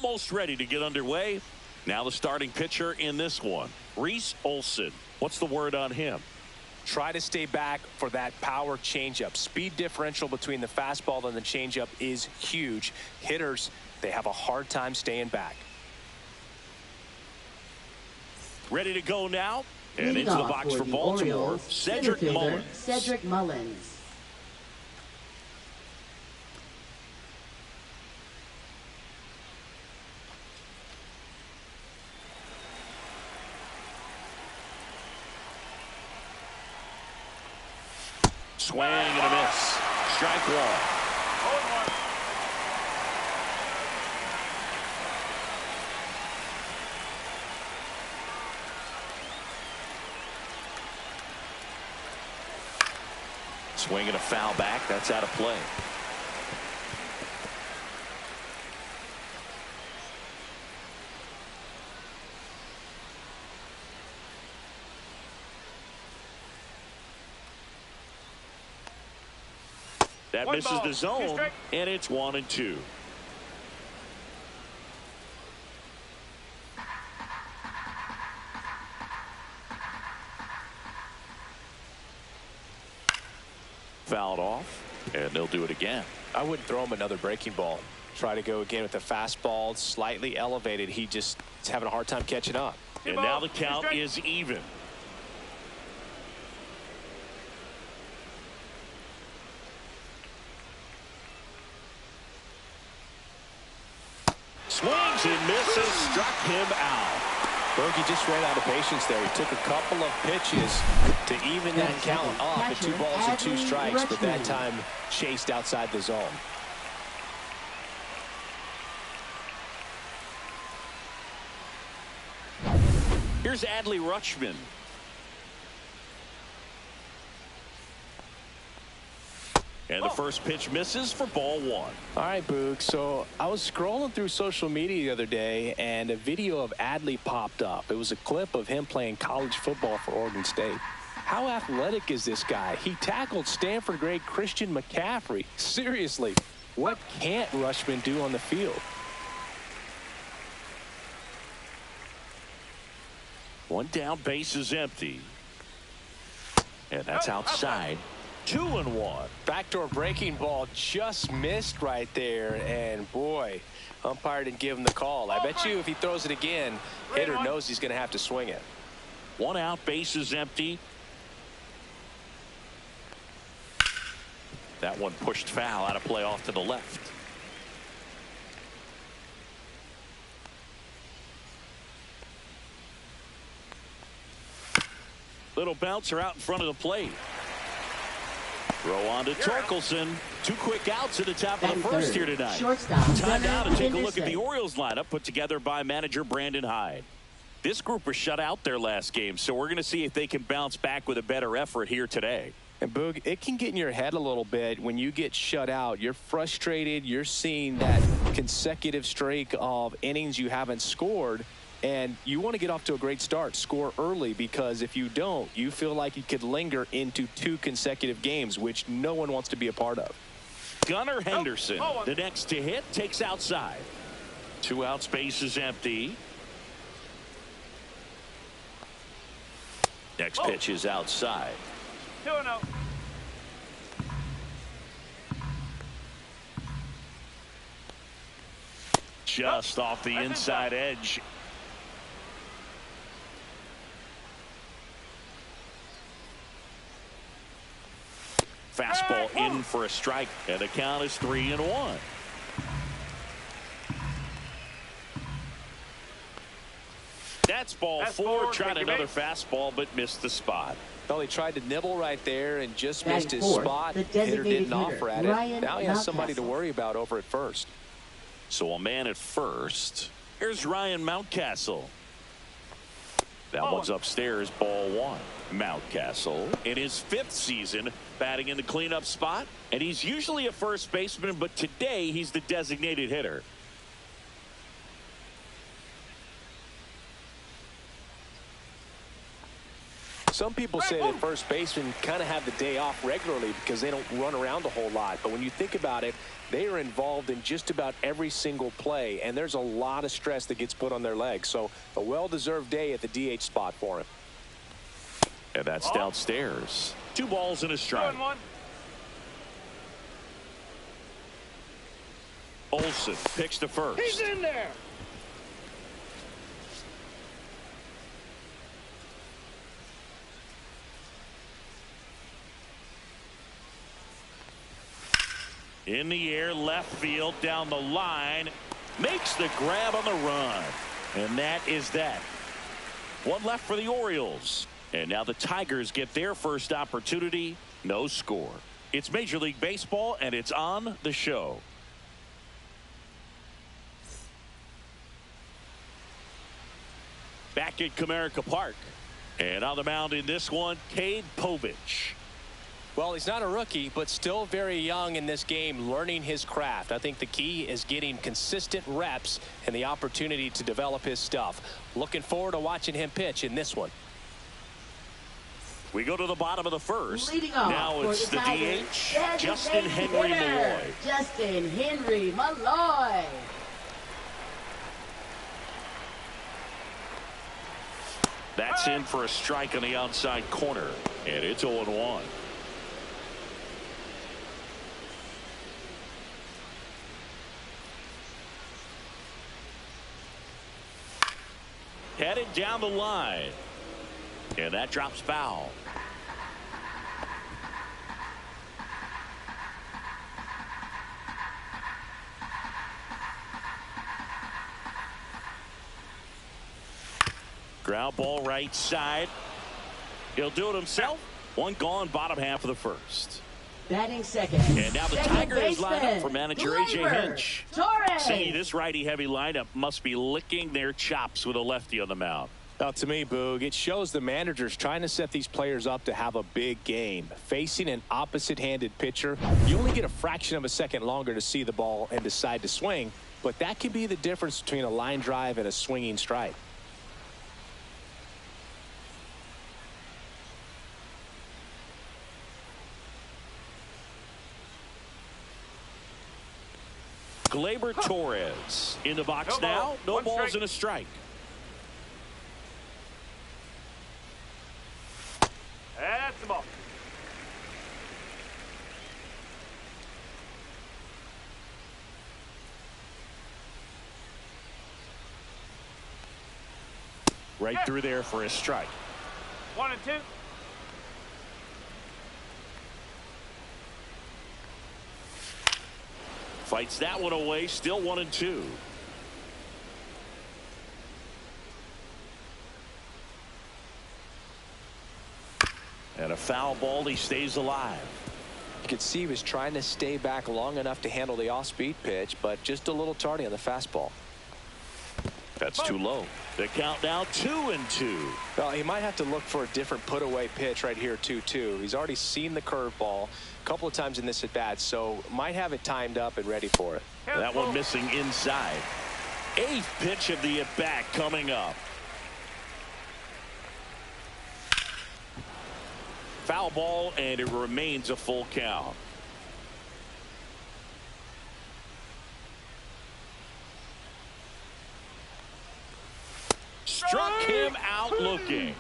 almost ready to get underway. Now the starting pitcher in this one, Reese Olson. What's the word on him? Try to stay back for that power changeup. Speed differential between the fastball and the changeup is huge. Hitters, they have a hard time staying back. Ready to go now. And into the box for Baltimore, Orioles, Cedric Mullins. Cedric Mullins. Swing and a miss. Strike one. Swing and a foul back. That's out of play. That misses the zone, and it's 1-2. Fouled off, and they'll do it again. I wouldn't throw him another breaking ball. Try to go again with the fastball, slightly elevated. He just is having a hard time catching up. And now the count is even. Swings and misses, struck him out. Bogey just ran out of patience there. He took a couple of pitches to even that count off at 2 balls and 2 strikes, but that time chased outside the zone. Here's Adley Rutschman. And the first pitch misses for ball 1. All right, Boog. So I was scrolling through social media the other day, and a video of Adley popped up. It was a clip of him playing college football for Oregon State. How athletic is this guy? He tackled Stanford great Christian McCaffrey. Seriously, what can't Rutschman do on the field? One down, base is empty. And that's outside. 2-1. Backdoor breaking ball just missed right there, and boy, umpire didn't give him the call. I bet you if he throws it again, hitter knows he's going to have to swing it. 1 out, base is empty. That one pushed foul, out of play off to the left. Little bouncer out in front of the plate. Throw on to Torkelson. 2 quick outs at the top of the first here tonight. Time now to take a look at the Orioles lineup put together by manager Brandon Hyde. This group was shut out their last game, so we're going to see if they can bounce back with a better effort here today. And Boog, it can get in your head a little bit when you get shut out. You're frustrated. You're seeing that consecutive streak of innings you haven't scored. And you want to get off to a great start, score early, because if you don't, you feel like you could linger into 2 consecutive games, which no one wants to be a part of. Gunnar Henderson, the next to hit, takes outside. 2 outs, base is empty. Next pitch is outside. 2-0. Just off the inside edge. Fastball in for a strike, and the count is 3-1. That's ball 4. Tried another fastball, but missed the spot. Well, he tried to nibble right there and just missed his spot. Hitter didn't offer at it. Now he has somebody to worry about over at first. So a man at first. Here's Ryan Mountcastle. That one's upstairs, ball 1. Mountcastle in his 5th season batting in the cleanup spot, and he's usually a first baseman, but today he's the designated hitter. Some people say that first basemen kind of have the day off regularly because they don't run around a whole lot. But when you think about it, they are involved in just about every single play, and there's a lot of stress that gets put on their legs. So a well-deserved day at the DH spot for him. And that's downstairs. 2 balls and a strike. Olsen picks to first. He's in there. In the air, left field, down the line. Makes the grab on the run. And that is that. 1 left for the Orioles. And now the Tigers get their first opportunity. No score. It's Major League Baseball, and it's on the show. Back at Comerica Park. And on the mound in this one, Cade Povich. Well, he's not a rookie, but still very young in this game, learning his craft. I think the key is getting consistent reps and the opportunity to develop his stuff. Looking forward to watching him pitch in this one. We go to the bottom of the first. Leading off now it's the DH, Justin Henry Malloy. Justin Henry Malloy. That's in for a strike on the outside corner, and it's 0-1. Headed down the line, and that drops foul. Ground ball right side. He'll do it himself. 1 gone, bottom half of the first. Batting second. And now the Tigers line up for manager A.J. Hinch. Torres. See, this righty-heavy lineup must be licking their chops with a lefty on the mound. Now, to me, Boog, it shows the manager's trying to set these players up to have a big game. Facing an opposite-handed pitcher, you only get a fraction of a second longer to see the ball and decide to swing, but that can be the difference between a line drive and a swinging strike. Gleyber Torres in the box now. No balls and a strike. That's the ball. Right through there for a strike. 1 and 2. Fights that one away. Still 1 and 2. And a foul ball. He stays alive. You could see he was trying to stay back long enough to handle the off-speed pitch, but just a little tardy on the fastball. That's too low. The count now 2 and 2. Well, he might have to look for a different put-away pitch right here, 2-2. He's already seen the curveball a couple of times in this at-bat, so might have it timed up and ready for it. That one missing inside. 8th pitch of the at-bat coming up. Foul ball, and it remains a full count. Struck him out looking.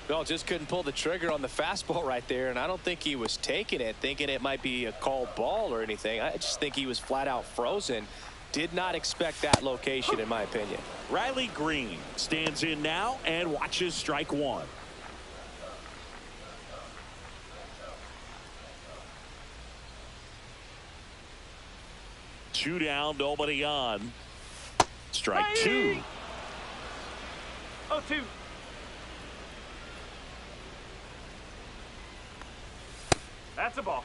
Well, just couldn't pull the trigger on the fastball right there, and I don't think he was taking it, thinking it might be a called ball or anything. I just think he was flat out frozen. Did not expect that location, in my opinion. Riley Green stands in now and watches strike 1. Two down, nobody on. Strike 2. 0-2. That's a ball.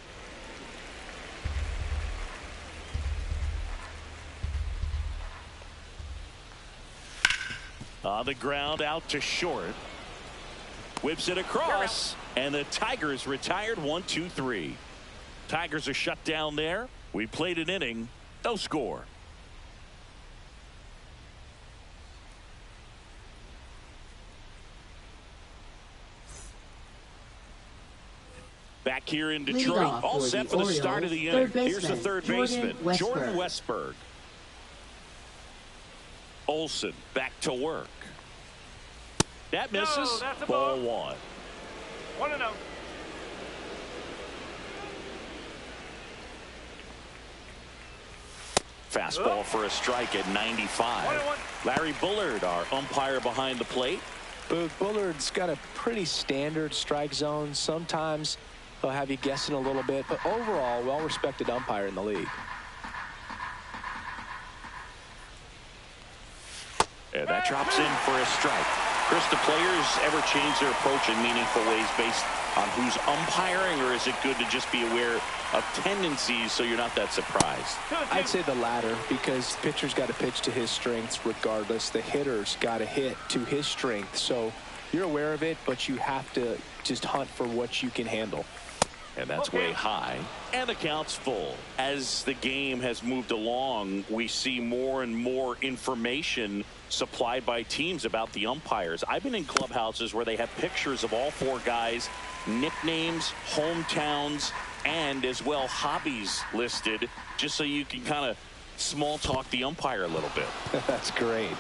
On the ground, out to short. Whips it across, and the Tigers retired 1-2-3. Tigers are shut down there. We played an inning, no score. Back here in Detroit, all set for the start of the inning. Here's the third baseman, Jordan Westberg. Olsen back to work. That misses. No, Ball one. 1-0. Fastball for a strike at 95. 1-1. Larry Bullard, our umpire behind the plate. Bullard's got a pretty standard strike zone. Sometimes he'll have you guessing a little bit, but overall, well-respected umpire in the league. And that drops in for a strike. Chris, do players ever change their approach in meaningful ways based on who's umpiring, or is it good to just be aware of tendencies so you're not that surprised? I'd say the latter, because pitcher's got to pitch to his strengths regardless. The hitter's got to hit to his strength. So you're aware of it, but you have to just hunt for what you can handle. And that's way high. And the count's full. As the game has moved along, we see more and more information supplied by teams about the umpires. I've been in clubhouses where they have pictures of all four guys, nicknames, hometowns, and as well hobbies listed, just so you can kind of small talk the umpire a little bit. That's great.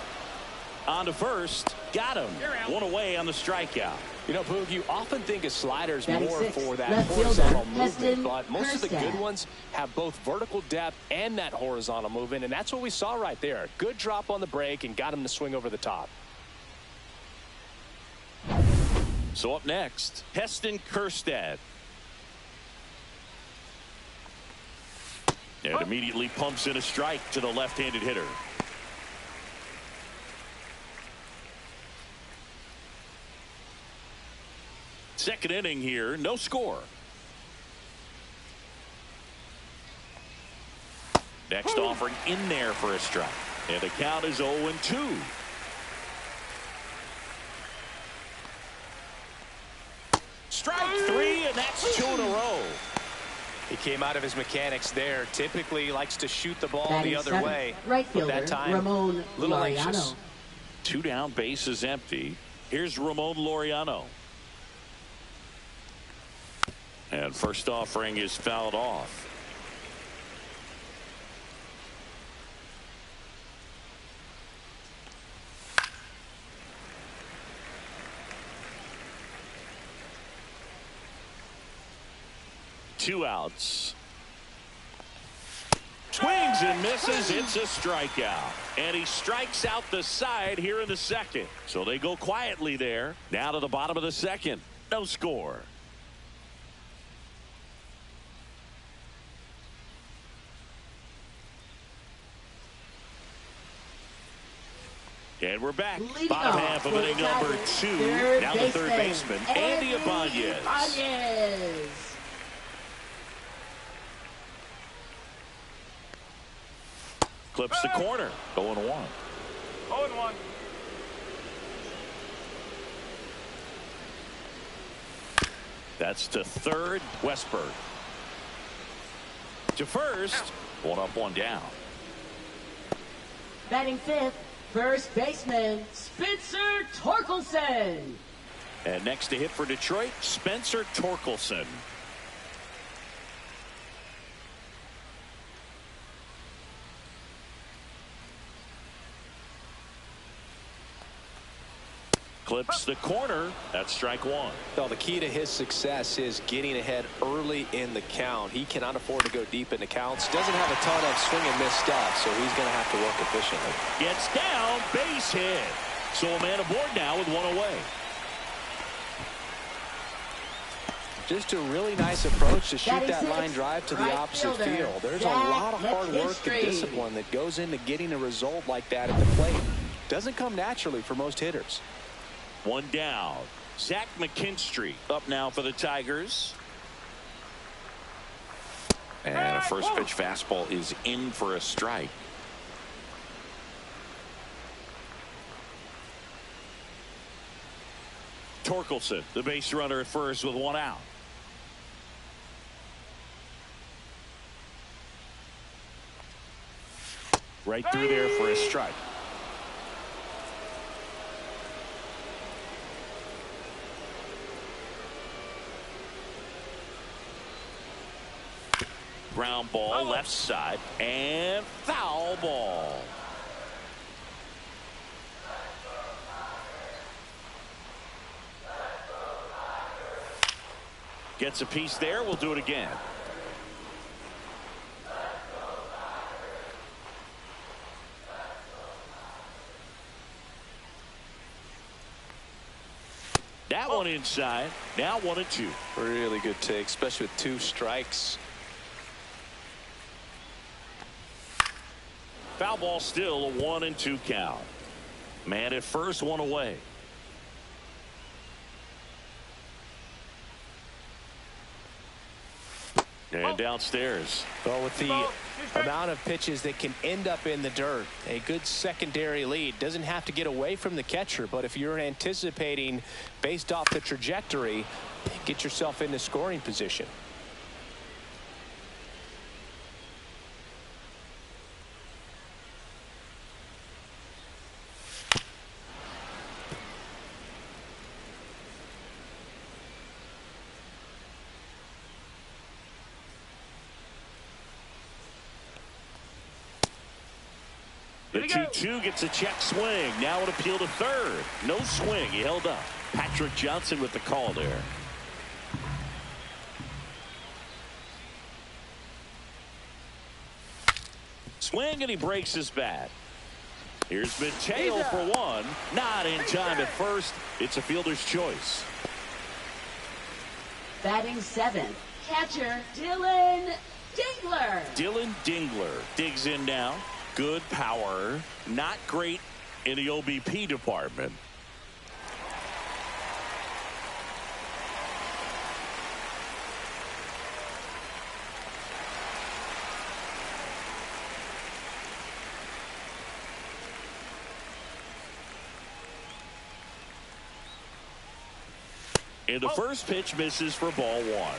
On to first. Got him. One away on the strikeout. You know, Boog, you often think of sliders more for that left horizontal fielder, movement, Heston but most of the good Kjerstad. ones have both vertical depth and that horizontal movement, and that's what we saw right there. Good drop on the break and got him to swing over the top. So up next, Heston Kjerstad. And immediately pumps in a strike to the left-handed hitter. Second inning here, no score. Next offering in there for a strike. And the count is 0-2. Strike three, and that's 2 in a row. He came out of his mechanics there. Typically likes to shoot the ball Batting the other seventh, way. right But fielder, that time, Ramon little Laureano. anxious. 2 down, base is empty. Here's Ramon Laureano. And first offering is fouled off. Two outs. Swings and misses. It's a strikeout. And he strikes out the side here in the second. So they go quietly there. Now to the bottom of the second. No score. And we're back. Leading Bottom off half of for inning the number Tigers, 2. third Now the third baseman, Andy Ibanez. Ibanez. Clips the corner. 0-1. 0-1. That's to third, Westberg. To first, 1 up, 1 down. Batting fifth, first baseman, Spencer Torkelson. And next to hit for Detroit, Spencer Torkelson. Clips the corner. That's strike 1. Well, the key to his success is getting ahead early in the count. He cannot afford to go deep in the counts. Doesn't have a ton of swing and miss stuff, so he's going to have to work efficiently. Gets down, base hit. So a man aboard now with 1 away. Just a really nice approach to shoot Batting that sixth, line drive to the right opposite fielder, field. There's a Zach lot of hard work McKinstry. and discipline that goes into getting a result like that at the plate. Doesn't come naturally for most hitters. 1 down. Zach McKinstry up now for the Tigers. And a first pitch fastball is in for a strike. Torkelson, the base runner at first with 1 out. Right through there for a strike. Ground ball left side and foul ball. Gets a piece there. We'll do it again. That one inside. Now 1-2. Really good take, especially with 2 strikes. Foul ball, still a 1-2 count. Man at first, one away. And downstairs. Well, with the amount of pitches that can end up in the dirt, a good secondary lead. Doesn't have to get away from the catcher, but if you're anticipating based off the trajectory, get yourself into scoring position. The 2-2 gets a check swing. Now an appeal to third. No swing. He held up. Patrick Johnson with the call there. Swing, and he breaks his bat. Here's Mateo for one. Not in time at first. It's a fielder's choice. Batting 7th, catcher Dylan Dingler. Dylan Dingler digs in now. Good power. Not great in the OBP department. And the first pitch misses for ball 1.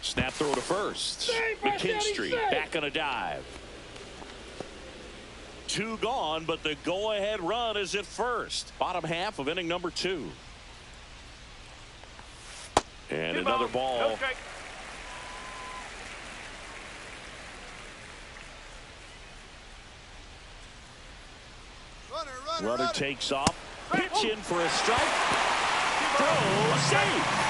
Snap throw to first. McKinstry back on a dive. 2 gone, but the go-ahead run is at first. Bottom half of inning number 2. And another ball. Runner takes off. Pitch in for a strike. Throw safe.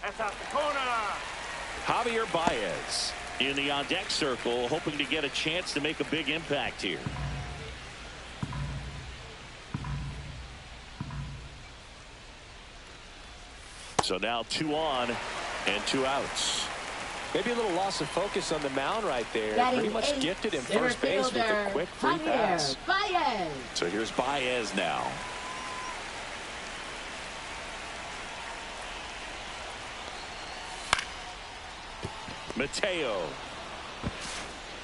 That's out the corner. Javier Baez in the on-deck circle, hoping to get a chance to make a big impact here. So now 2 on and 2 outs. Maybe a little loss of focus on the mound right there. Batting Pretty much 8th, gifted him center first base with a fielder, quick free Javier pass. Baez. So here's Baez now. Mateo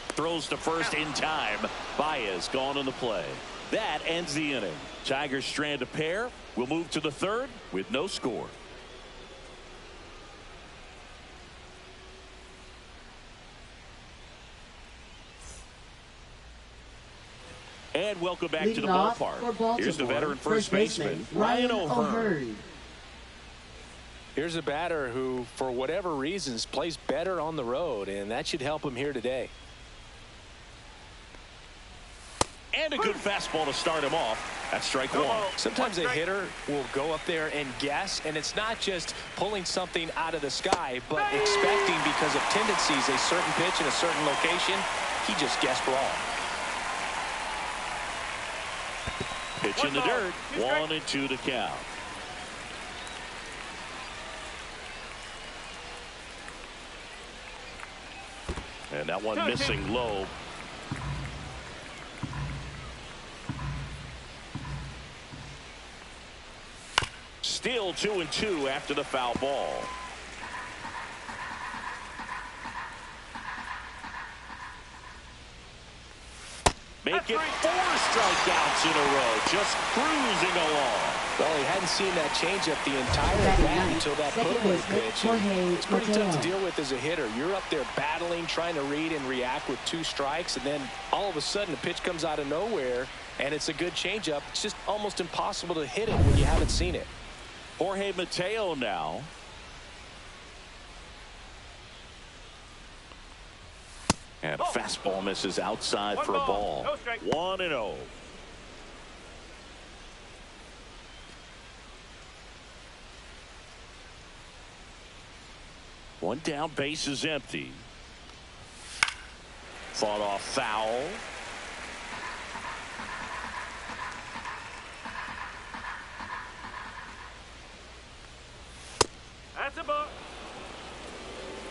throws to first in time. Baez gone in the play. That ends the inning. Tigers strand a pair. We'll move to the 3rd with no score. And welcome back to the ballpark. Here's the veteran first baseman, Ryan O'Hearn. Here's a batter who, for whatever reasons, plays better on the road, and that should help him here today. And a good fastball to start him off. That's strike 1. Sometimes a hitter will go up there and guess, and it's not just pulling something out of the sky, but expecting, because of tendencies, a certain pitch in a certain location. He just guessed wrong. Pitch in the dirt. 1-2 to count. And that one missing low. Still 2-2 after the foul ball. Make it 4 strikeouts in a row. Just cruising along. Well, he hadn't seen that changeup the entire bat until that put-away pitch. It's pretty tough to deal with as a hitter. You're up there battling, trying to read and react with 2 strikes, and then all of a sudden a pitch comes out of nowhere, and it's a good changeup. It's just almost impossible to hit it when you haven't seen it. Jorge Mateo now. And fastball misses outside for a ball. 1-0. One down, base is empty. Fought off foul. That's a ball.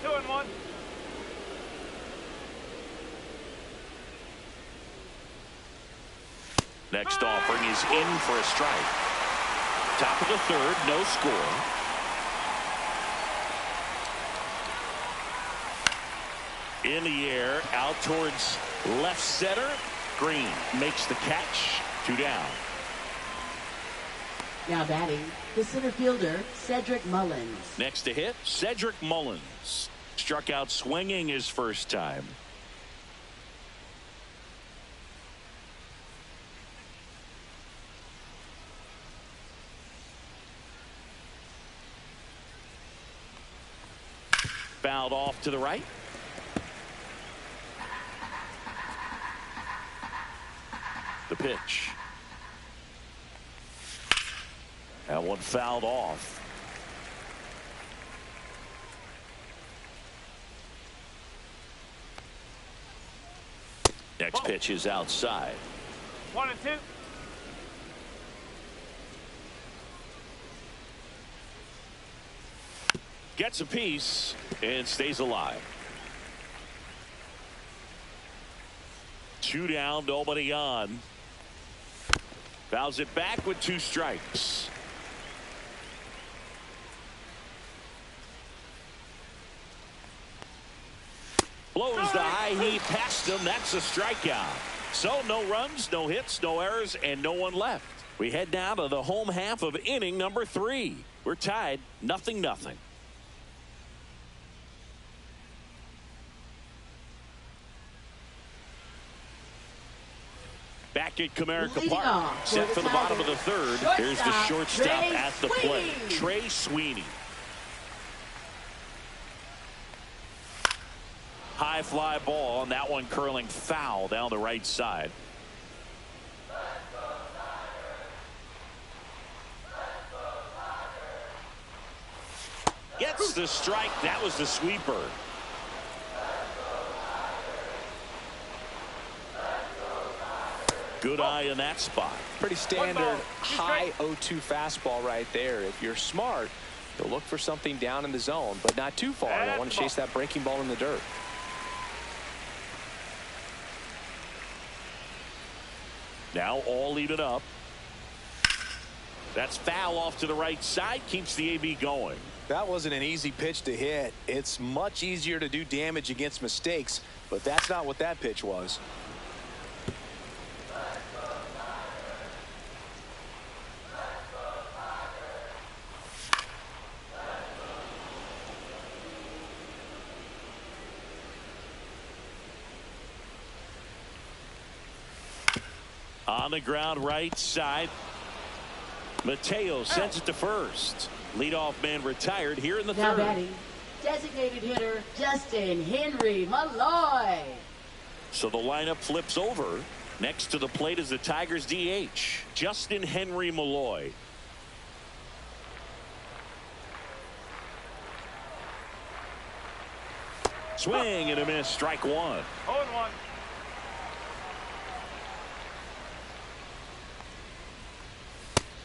2-1. Next offering is in for a strike. Top of the 3rd, no score. In the air, out towards left center. Green makes the catch. 2 down. Now batting, the center fielder, Cedric Mullins. Next to hit, Cedric Mullins. Struck out swinging his first time. Fouled off to the right. The pitch. That one fouled off. Next pitch is outside. 1-2. Gets a piece and stays alive. 2 down, nobody on. Fouls it back with 2 strikes. Blows the high heat past him. That's a strikeout. So no runs, no hits, no errors, and no one left. We head down to the home half of inning number 3. We're tied 0-0. Back at Comerica Park, set for the bottom of the 3rd. Here's the shortstop at the plate, Trey Sweeney. High fly ball, and that one curling foul down the right side. Gets the strike. That was the sweeper. Good eye in that spot. Pretty standard high 0-2 fastball right there. If you're smart, you'll look for something down in the zone, but not too far. I want to chase that breaking ball in the dirt. Now all even up. That's foul off to the right side. Keeps the AB going. That wasn't an easy pitch to hit. It's much easier to do damage against mistakes, but that's not what that pitch was. On the ground right side. Mateo sends it to first. Leadoff man retired here in the 3rd. Now batting, designated hitter Justin Henry Malloy. So the lineup flips over. Next to the plate is the Tigers DH, Justin Henry Malloy. Swing and a miss, strike 1. 0-1.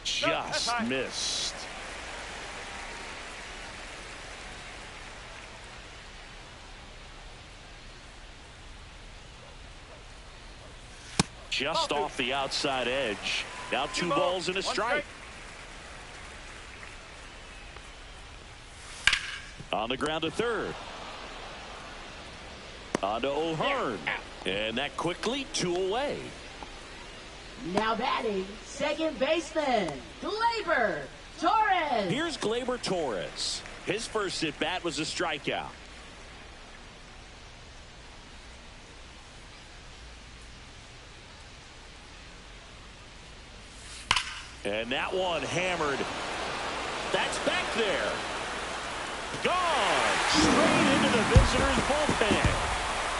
Just missed. Just off the outside edge. Now 2 balls and a strike. On the ground to 3rd. On to O'Hearn. And that quickly 2 away. Now batting, second baseman, Gleyber Torres. Here's Gleyber Torres. His first at bat was a strikeout. And that one hammered. That's back there. Gone. Straight into the visitors' bullpen.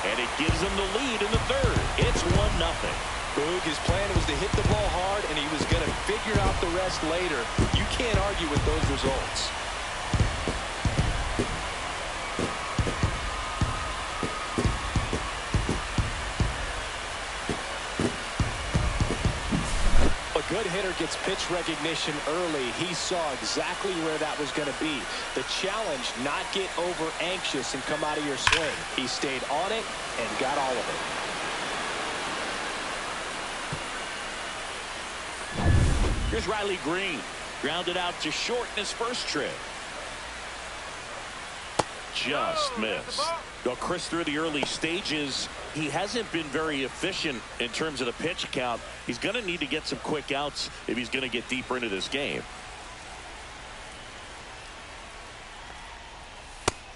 And it gives them the lead in the third. It's 1-0. Boog, his plan was to hit the ball hard, and he was going to figure out the rest later. You can't argue with those results. A good hitter gets pitch recognition early. He saw exactly where that was going to be. The challenge, not get over anxious and come out of your swing. He stayed on it and got all of it. Here's Riley Green. Grounded out to short in his first trip. Just missed. Though Chris, through the early stages, he hasn't been very efficient in terms of the pitch count. He's going to need to get some quick outs if he's going to get deeper into this game.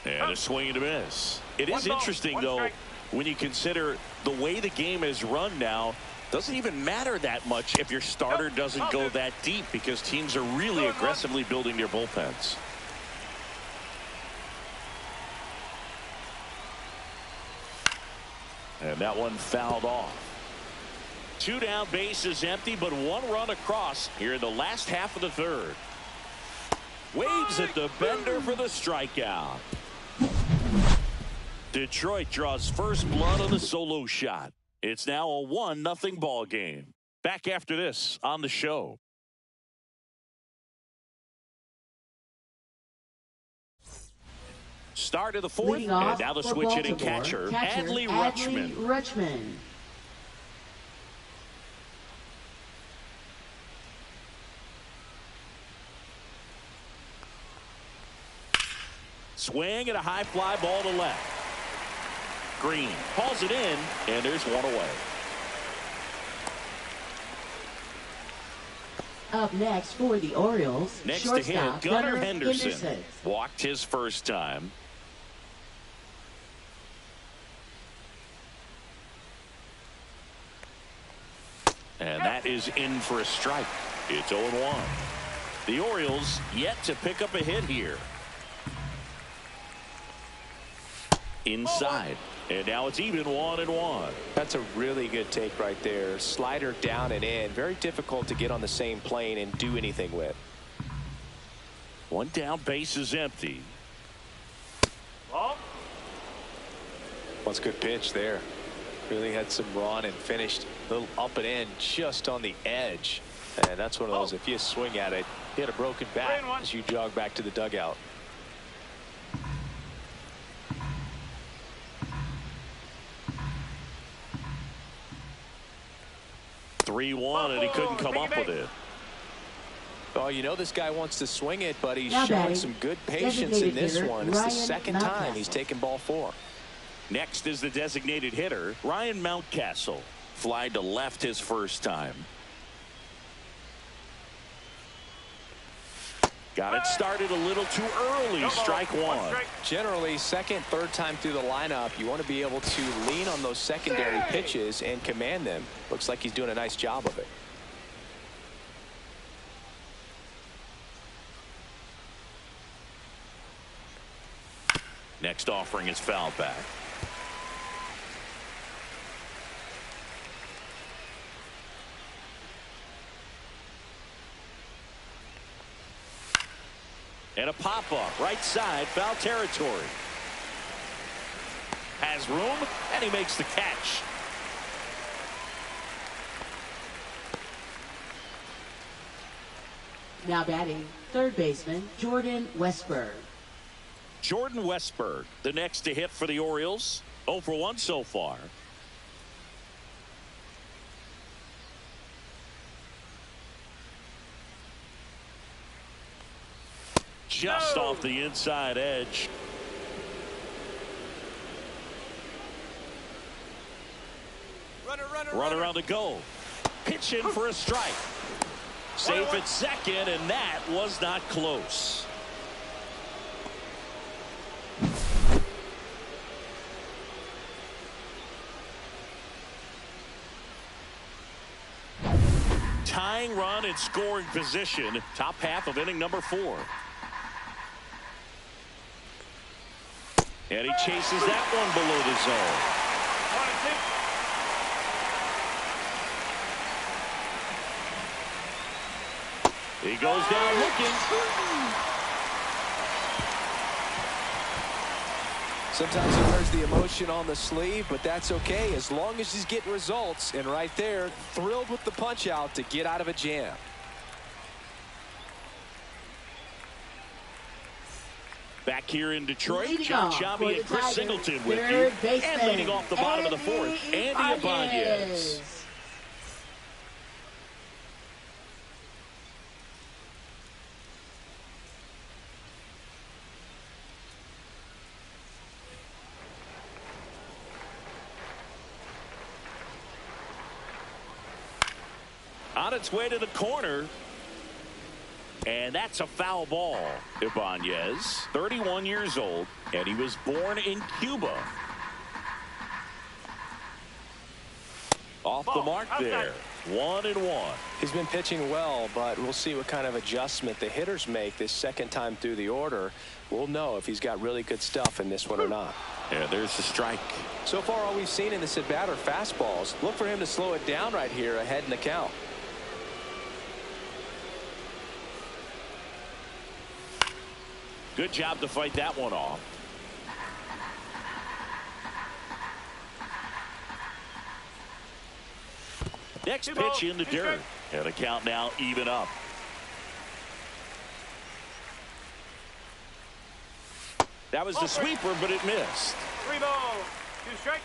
And a swing and a miss. It is interesting, though, when you consider the way the game is run now. Doesn't even matter that much if your starter doesn't go that deep, because teams are really aggressively building their bullpens. And that one fouled off. 2 down, bases empty, but 1 run across here in the last half of the third. Waves at the bender for the strikeout. Detroit draws first blood on the solo shot. It's now a 1-0 ball game. Back after this on the show. Start of the fourth, and now the switch hitting catcher, Adley Rutschman. Swing and a high fly ball to left. Green hauls it in, and there's 1 away. Up next for the Orioles, next to him, Gunnar Henderson. Walked his first time. And that is in for a strike. It's 0-1. The Orioles yet to pick up a hit here. Inside. And now it's even 1-1. That's a really good take right there. Slider down and in. Very difficult to get on the same plane and do anything with. 1 down, base is empty. Ball. That's a good pitch there. Really had some run and finished a little up and in just on the edge. And that's one of those, if you swing at it, you had a broken bat as you jog back to the dugout. 3-1, and he couldn't come up with it. Oh, you know this guy wants to swing it, but he's showing some good patience in this one. It's the second time he's taken ball 4. Next is the designated hitter, Ryan Mountcastle. Fly to left his first time. Got it started a little too early. Strike 1. Generally, second, third time through the lineup, you want to be able to lean on those secondary pitches and command them. Looks like he's doing a nice job of it. Next offering is fouled back. And a pop-up, right side, foul territory. Has room, and he makes the catch. Now batting, third baseman, Jordan Westburg. Jordan Westburg, the next to hit for the Orioles. 0 for 1 so far. Just off the inside edge. Runner on the go. Pitch in for a strike. Safe at second, and that was not close. Tying run in scoring position. Top half of inning number 4. And he chases that one below the zone. He goes down looking. Sometimes he wears the emotion on the sleeve, but that's okay as long as he's getting results. And right there, thrilled with the punch out to get out of a jam. Back here in Detroit, John Sciambi and Chris Singleton with you. And leading off the bottom of the 4th, Andy Ibanez. On its way to the corner. And that's a foul ball. Ibanez, 31 years old, and he was born in Cuba. Off the mark there. 1-1. He's been pitching well, but we'll see what kind of adjustment the hitters make this second time through the order. We'll know if he's got really good stuff in this one or not. Yeah, there's the strike. So far, all we've seen in this at-bat are fastballs. Look for him to slow it down right here ahead in the count. Good job to fight that one off. Next pitch in the dirt. And the count now even up. That was the sweeper, but it missed. 3 balls, 2 strikes.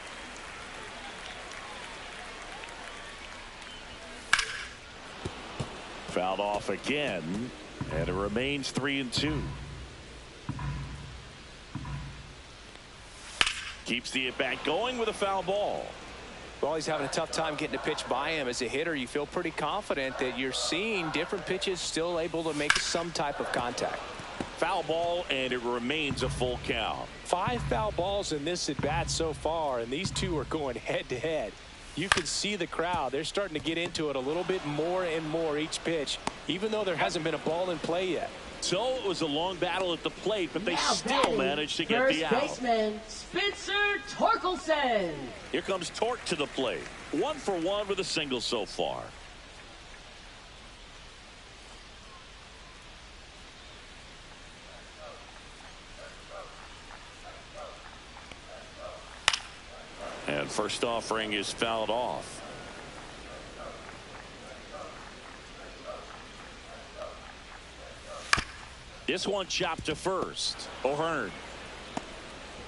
Fouled off again, and it remains 3-2. Keeps the at-bat going with a foul ball. Well, he's having a tough time getting a pitch by him. As a hitter, you feel pretty confident that you're seeing different pitches still able to make some type of contact. Foul ball, and it remains a full count. 5 foul balls in this at-bat so far, and these two are going head-to-head. You can see the crowd. They're starting to get into it a little bit more and more each pitch, even though there hasn't been a ball in play yet. So it was a long battle at the plate, but they still managed to get the out. First baseman Spencer Torkelson. Here comes Torque to the plate. 1 for 1 with a single so far. And first offering is fouled off. This one chopped to first. O'Hearn.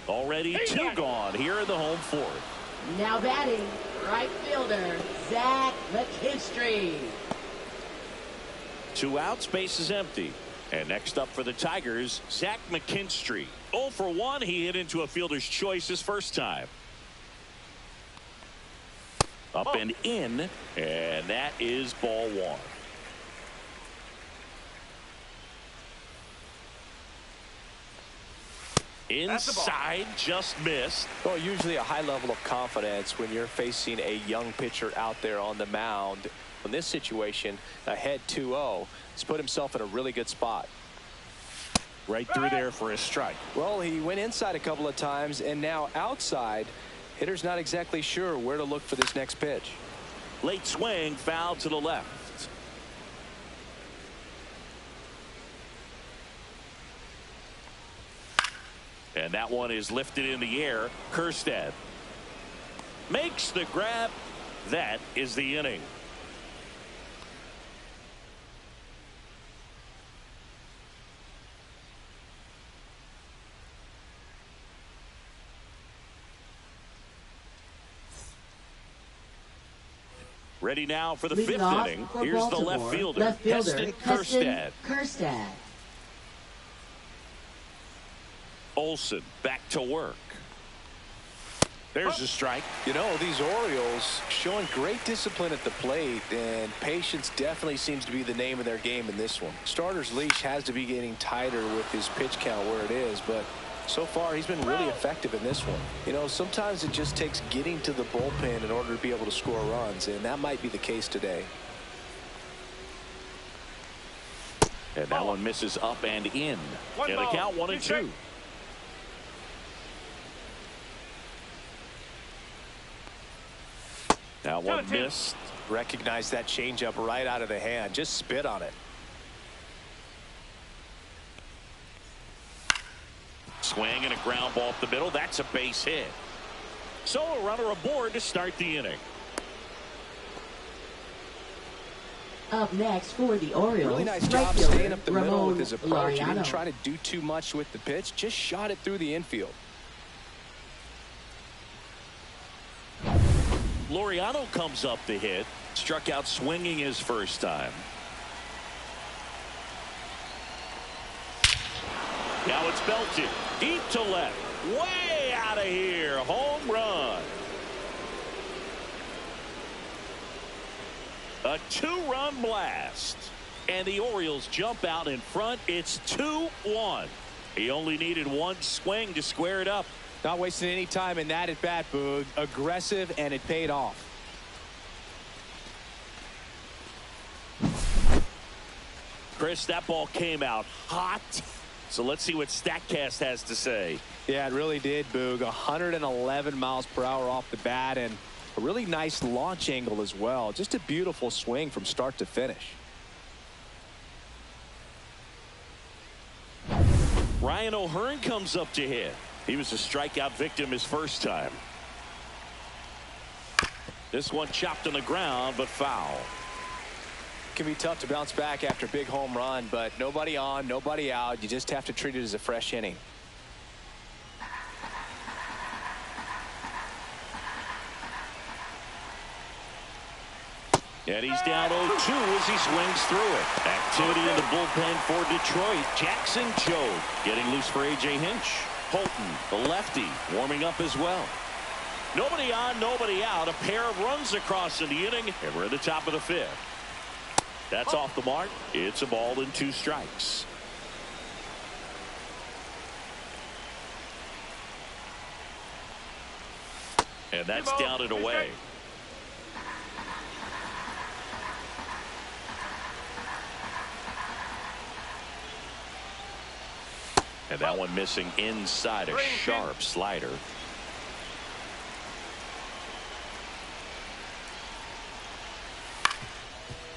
Already 2 gone here in the home 4th. Now batting, right fielder, Zach McKinstry. 2 outs, base is empty. And next up for the Tigers, Zach McKinstry. 0 for 1, he hit into a fielder's choice his first time. Up and in, and that is ball 1. Inside, just missed. Well, usually a high level of confidence when you're facing a young pitcher out there on the mound. In this situation, ahead 2-0, he's put himself in a really good spot. Right through there for a strike. Well, he went inside a couple of times, and now outside. Hitter's not exactly sure where to look for this next pitch. Late swing, foul to the left. And that one is lifted in the air. Kjerstad makes the grab. That is the inning. Ready now for the 5th inning. Here's the left fielder, Heston Kjerstad. Olsen back to work. There's a strike. You know, these Orioles showing great discipline at the plate, and patience definitely seems to be the name of their game in this one. Starter's leash has to be getting tighter with his pitch count where it is, but so far he's been really effective in this one. You know, sometimes it just takes getting to the bullpen in order to be able to score runs, and that might be the case today. And that one misses up and in. And the count 1-2. That one missed. Recognize that changeup right out of the hand. Just spit on it. Swing and a ground ball up the middle. That's a base hit. So a runner aboard to start the inning. Up next for the Orioles. Really nice job staying up the middle with his approach. He didn't try to do too much with the pitch. Just shot it through the infield. Laureano comes up to hit. Struck out swinging his first time. Now it's belted deep to left. Way out of here. Home run. A 2-run blast. And the Orioles jump out in front. It's 2-1. He only needed one swing to square it up. Not wasting any time in that at bat, Boog. Aggressive, and it paid off. Chris, that ball came out hot. So let's see what StatCast has to say. Yeah, it really did, Boog. 111 miles per hour off the bat, and a really nice launch angle as well. Just a beautiful swing from start to finish. Ryan O'Hearn comes up to hit. He was a strikeout victim his first time. This one chopped on the ground, but foul. Can be tough to bounce back after a big home run, but nobody on, nobody out. You just have to treat it as a fresh inning. And he's down 0-2 as he swings through it. Activity in the bullpen for Detroit. Jackson Jobe getting loose for A.J. Hinch. Holton, the lefty, warming up as well. Nobody on, nobody out. A pair of runs across in the inning, and we're at the top of the 5th. That's off the mark. It's a ball and 2 strikes. And that's down and away. And that one missing inside, a sharp slider.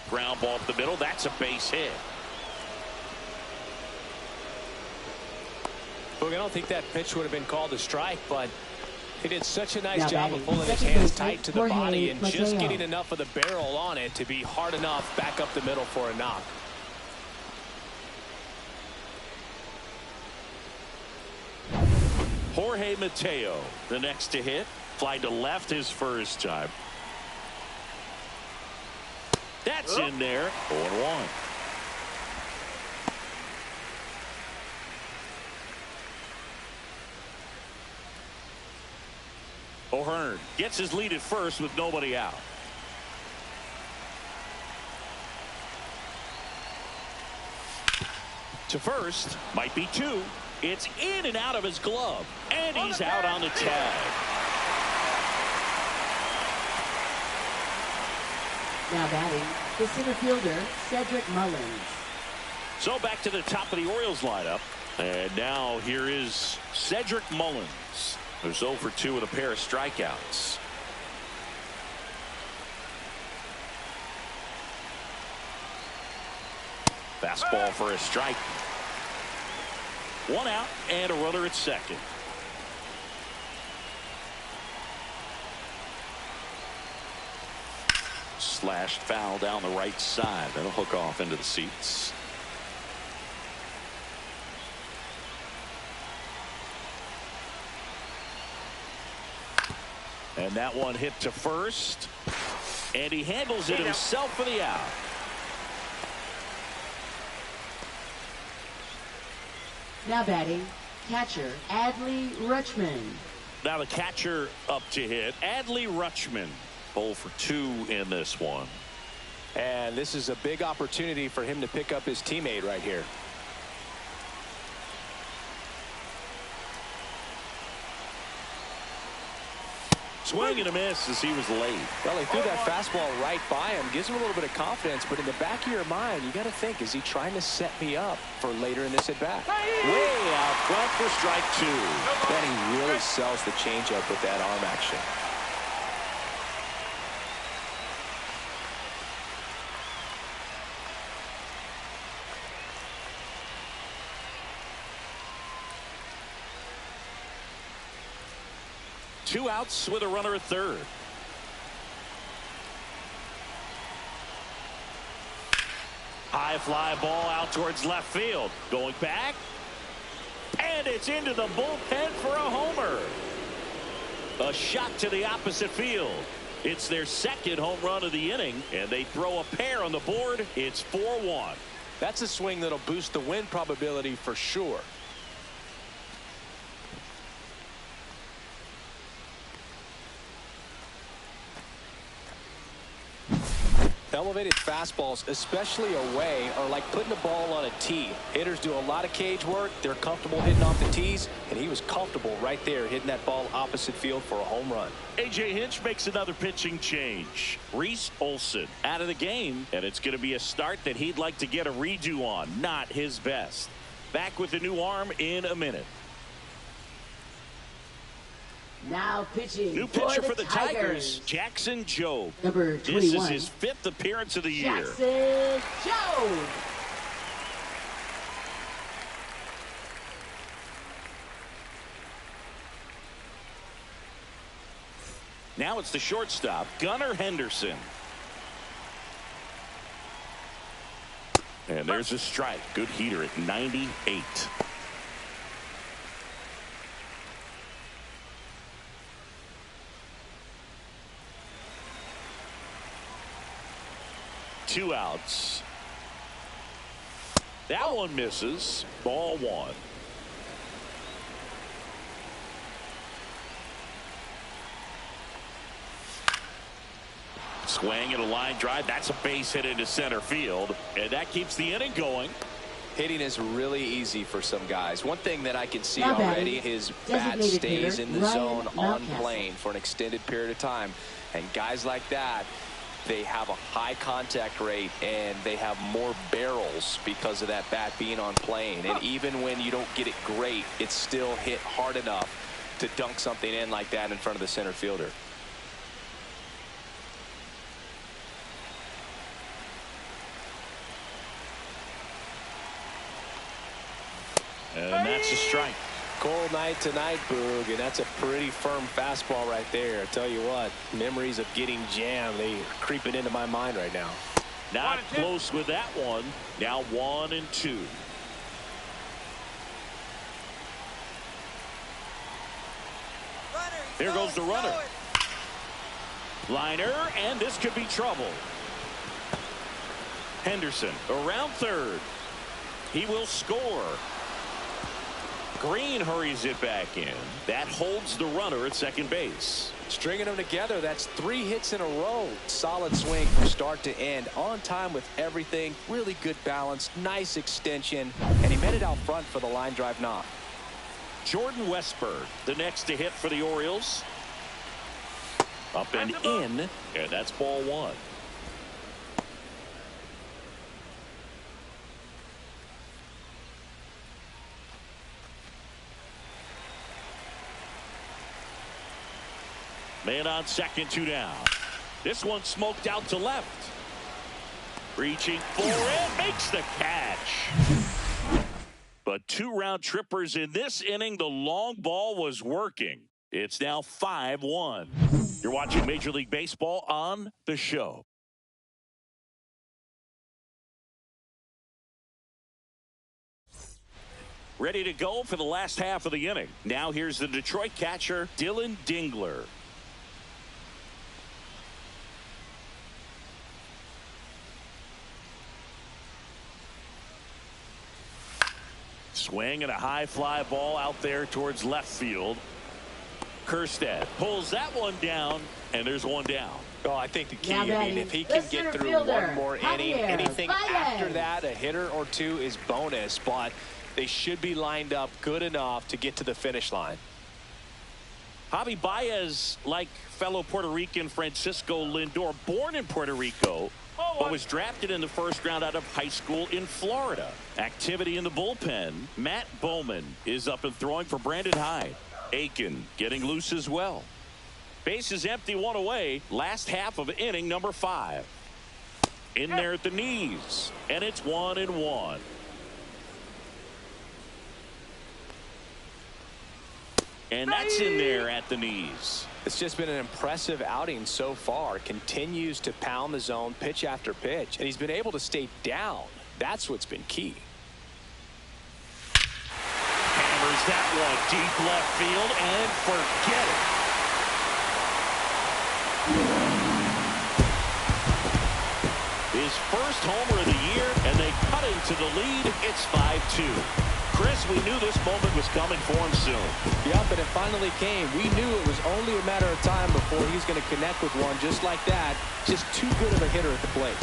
Ground ball up the middle. That's a base hit. Look, I don't think that pitch would have been called a strike, but he did such a nice job of pulling his hands tight to the body and just getting enough of the barrel on it to be hard enough back up the middle for a knock. Jorge Mateo, the next to hit. Fly to left his first time. That's in there. 0-1. O'Hearn gets his lead at first with nobody out. To first, might be 2. It's in and out of his glove, and he's out on the tag. Now batting, the center fielder, Cedric Mullins. So back to the top of the Orioles lineup. And now here is Cedric Mullins, who's 0 for 2 with a pair of strikeouts. Fastball for a strike. 1 out and a runner at second. Slashed foul down the right side. That'll hook off into the seats. And that one hit to first. And he handles it himself for the out. Now batting, catcher Adley Rutschman. Now the catcher up to hit, Adley Rutschman. 0 for 2 in this one. And this is a big opportunity for him to pick up his teammate right here. Swing and a miss as he was late. Well, he threw that fastball right by him. Gives him a little bit of confidence, but in the back of your mind, you got to think, is he trying to set me up for later in this at-bat? Way out front for strike 2. Then he really sells the changeup with that arm action. Two outs with a runner at third. High fly ball out towards left field. Going back. And it's into the bullpen for a homer. A shot to the opposite field. It's their second home run of the inning, and they throw a pair on the board. It's 4-1. That's a swing that'll boost the win probability for sure. Elevated fastballs, especially away, are like putting the ball on a tee. Hitters do a lot of cage work. They're comfortable hitting off the tees, and he was comfortable right there hitting that ball opposite field for a home run. A.J. Hinch makes another pitching change. Reese Olson out of the game, and it's going to be a start that he'd like to get a redo on. Not his best. Back with the new arm in a minute. Now pitching. New pitcher for the Tigers, Jackson Jobe. Number 21. This is his 5th appearance of the year. Jackson Jobe. Now it's the shortstop, Gunnar Henderson. And there's a strike. Good heater at 98. Two outs. That one misses. Ball 1. Swing and a line drive. That's a base hit into center field. And that keeps the inning going. Hitting is really easy for some guys. One thing that I can see Now already, his bat designated stays hitter, in the Ryan zone on Mountcastle. plane for an extended period of time. And guys like that, they have a high contact rate and they have more barrels because of that bat being on plane. And even when you don't get it great, it's still hit hard enough to dunk something in like that in front of the center fielder. And that's a strike. Cold night tonight, Boog, and that's a pretty firm fastball right there. I tell you what, memories of getting jammed, they are creeping into my mind right now. Not close with that one. Now 1-2. Here goes the runner. Liner, and this could be trouble. Henderson around third. He will score. Green hurries it back in. That holds the runner at second base. Stringing them together, that's 3 hits in a row. Solid swing from start to end. On time with everything. Really good balance. Nice extension. And he met it out front for the line drive knock. Jordan Westburg, the next to hit for the Orioles. Up and in. And that's ball 1. Man on second, 2 down. This one smoked out to left. Reaching for it, makes the catch. But 2 round trippers in this inning. The long ball was working. It's now 5-1. You're watching Major League Baseball on The Show. Ready to go for the last half of the inning. Now here's the Detroit catcher, Dylan Dingler. Swing and a high fly ball out there towards left field. Kerstead pulls that one down, and there's one down. Well, I think the key, I mean, if he can get through one more inning, anything after that, a hitter or two is bonus, but they should be lined up good enough to get to the finish line. Javi Baez, like fellow Puerto Rican Francisco Lindor, born in Puerto Rico, but was drafted in the first round out of high school in Florida. Activity in the bullpen. Matt Bowman is up and throwing for Brandon Hyde. Aiken getting loose as well. Bases empty, one away. Last half of inning number 5. In there at the knees, and it's 1-1. And that's in there at the knees. It's just been an impressive outing so far. Continues to pound the zone pitch after pitch, and he's been able to stay down. That's what's been key. Hammers that one deep left field, and forget it. His first homer of the year, and they cut into the lead. It's 5-2. Chris, we knew this moment was coming for him soon. Yep, and it finally came. We knew it was only a matter of time before he's going to connect with one just like that. Just too good of a hitter at the plate.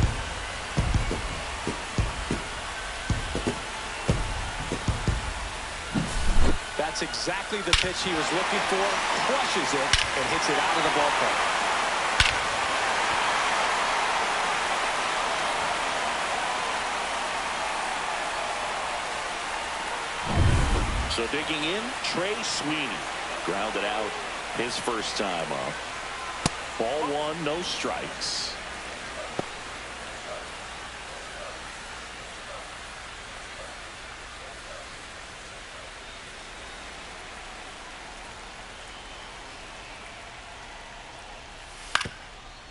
That's exactly the pitch he was looking for. Crushes it and hits it out of the ballpark. So digging in, Trey Sweeney. Grounded out his first time up. Ball 1, no strikes.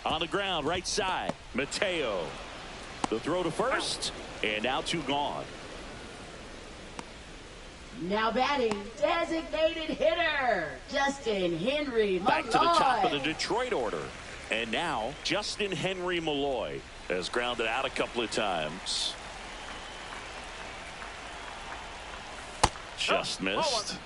On the ground, right side, Mateo. The throw to first, and now 2 gone. Now batting, designated hitter, Justin Henry Malloy. Back to the top of the Detroit order. And now, Justin Henry Malloy has grounded out a couple of times. Just missed.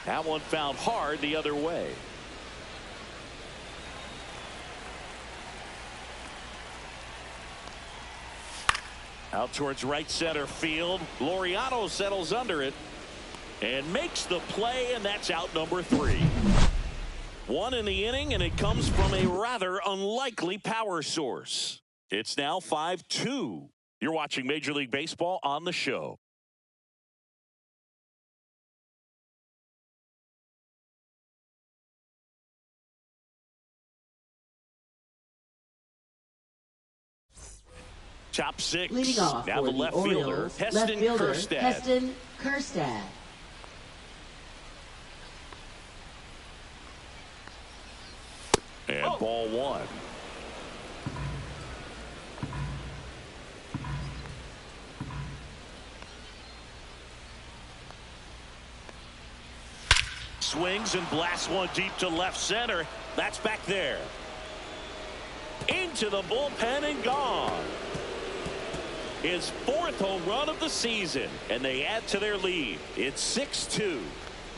That one found hard the other way. Out towards right center field. Laureano settles under it and makes the play, and that's out number 3. 1 in the inning, and it comes from a rather unlikely power source. It's now 5-2. You're watching Major League Baseball on the show. Top 6. Leading off now the left fielder, Heston Kjerstad. And ball 1. Swings and blasts one deep to left center. That's back there. Into the bullpen and gone. His 4th home run of the season, and they add to their lead. It's 6-2.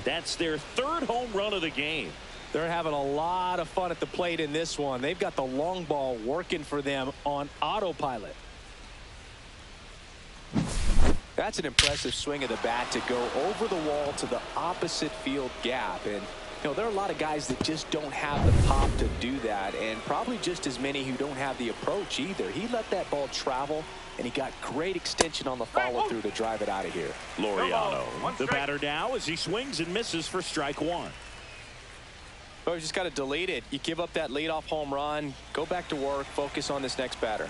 That's their 3rd home run of the game. They're having a lot of fun at the plate in this one. They've got the long ball working for them on autopilot. That's an impressive swing of the bat to go over the wall to the opposite field gap. And you know, there are a lot of guys that just don't have the pop to do that, and probably just as many who don't have the approach either. He let that ball travel, and he got great extension on the follow-through to drive it out of here. Laureano, the batter now, as he swings and misses for strike 1. Well, you just got to delete it. You give up that leadoff home run, go back to work, focus on this next batter.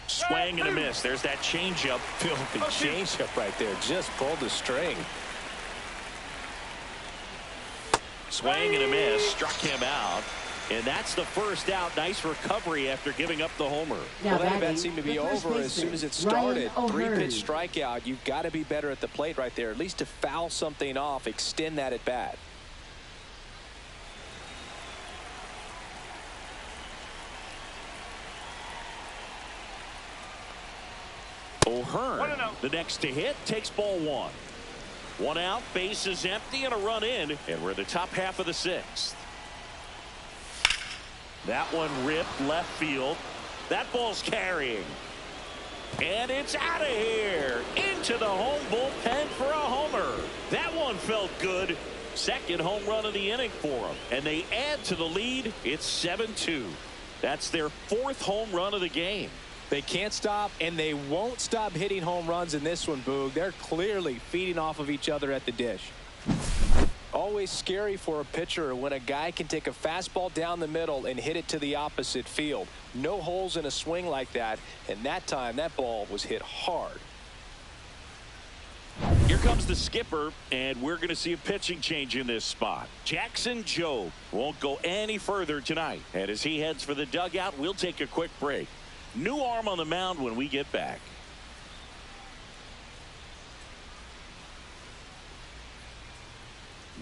Swing and a miss. There's that changeup. Filthy changeup right there. Just pulled the string. Swing and a miss. Struck him out. And that's the first out. Nice recovery after giving up the homer. Now well, that at-bat seemed to be over as soon as it started. 3-pitch strikeout. You've got to be better at the plate right there. At least to foul something off, extend that at bat. Hearn, the next to hit, takes ball one. One out, base is empty, and a run in, and we're in the top half of the sixth. That one ripped left field. That ball's carrying. And it's out of here. Into the home bullpen for a homer. That one felt good. Second home run of the inning for them. And they add to the lead. It's 7-2. That's their fourth home run of the game. They can't stop, and they won't stop hitting home runs in this one, Boog. They're clearly feeding off of each other at the dish. Always scary for a pitcher when a guy can take a fastball down the middle and hit it to the opposite field. No holes in a swing like that, and that time that ball was hit hard. Here comes the skipper, and we're going to see a pitching change in this spot. Jackson Jobe won't go any further tonight. And as he heads for the dugout, we'll take a quick break. New arm on the mound when we get back.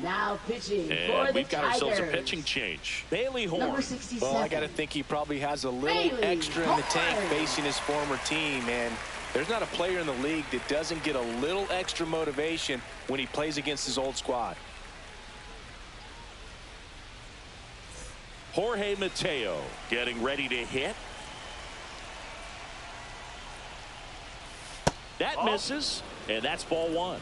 Now pitching and for the we've got Tigers. Ourselves a pitching change. Bailey Horn. Number 67. Well, I got to think he probably has a little extra in the tank facing his former team, and there's not a player in the league that doesn't get a little extra motivation when he plays against his old squad. Jorge Mateo getting ready to hit. That misses, and that's ball one.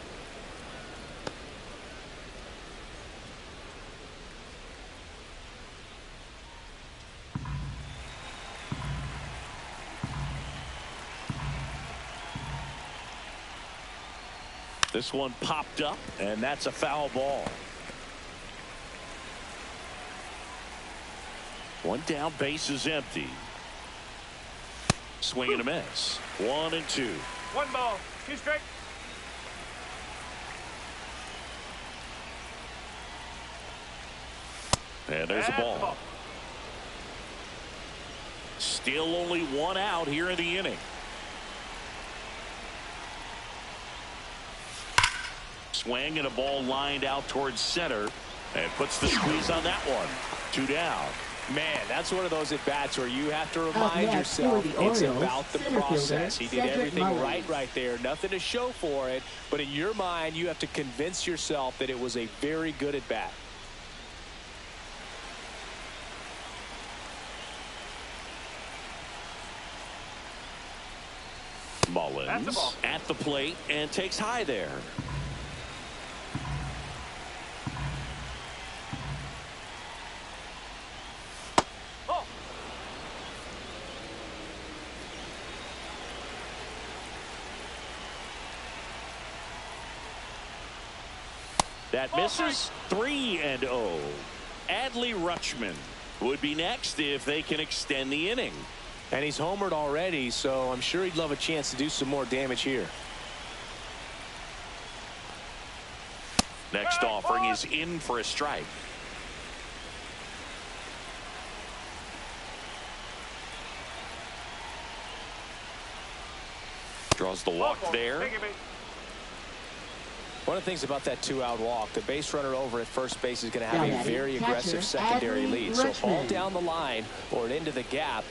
This one popped up, and that's a foul ball. One down, base is empty. Swing and a miss. 1-2. One ball, two strike. And there's a ball. Still only one out here in the inning. Swing and a ball lined out towards center, and puts the squeeze on that one. 2 down. Man, that's one of those at-bats where you have to remind yourself it's about the process. He did everything right there. Nothing to show for it, but in your mind, you have to convince yourself that it was a very good at-bat. Mullins at the plate and takes high there. That misses. 3-0. Adley Rutschman would be next if they can extend the inning. And he's homered already, so I'm sure he'd love a chance to do some more damage here. Next offering is in for a strike. Draws the walk there. One of the things about that 2-out walk, the base runner over at first base is going to have a very aggressive secondary lead. So ball down the line or into the gap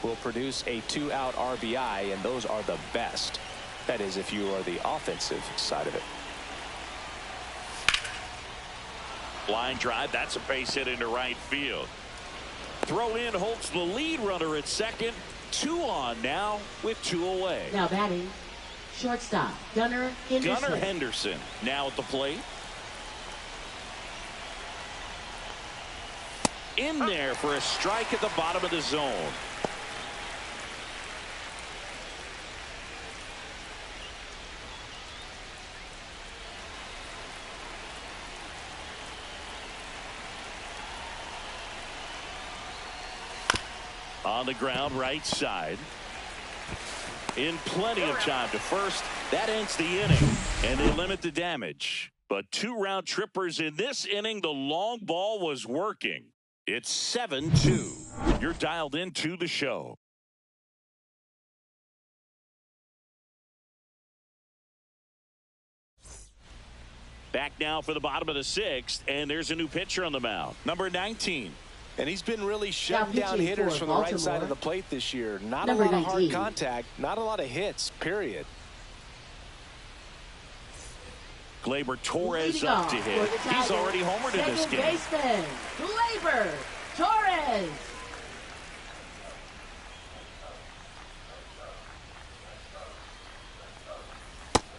will produce a 2-out RBI, and those are the best. That is, if you are the offensive side of it. Line drive, that's a base hit into right field. Throw in holds the lead runner at second. 2 on now with 2 away. Now batting, shortstop Gunnar Henderson. Gunnar Henderson now at the plate. In there for a strike at the bottom of the zone. On the ground, right side. In plenty of time to first. That ends the inning, and they limit the damage. But 2 round trippers in this inning. The long ball was working. It's 7-2. You're dialed into the show. Back now for the bottom of the 6th, and there's a new pitcher on the mound. Number 19. And he's been really shutting down hitters from the right side of the plate this year. Not a lot of hard contact, not a lot of hits, period. Gleyber Torres up to hit. He's already homered in this game. Baseman, Gleyber Torres.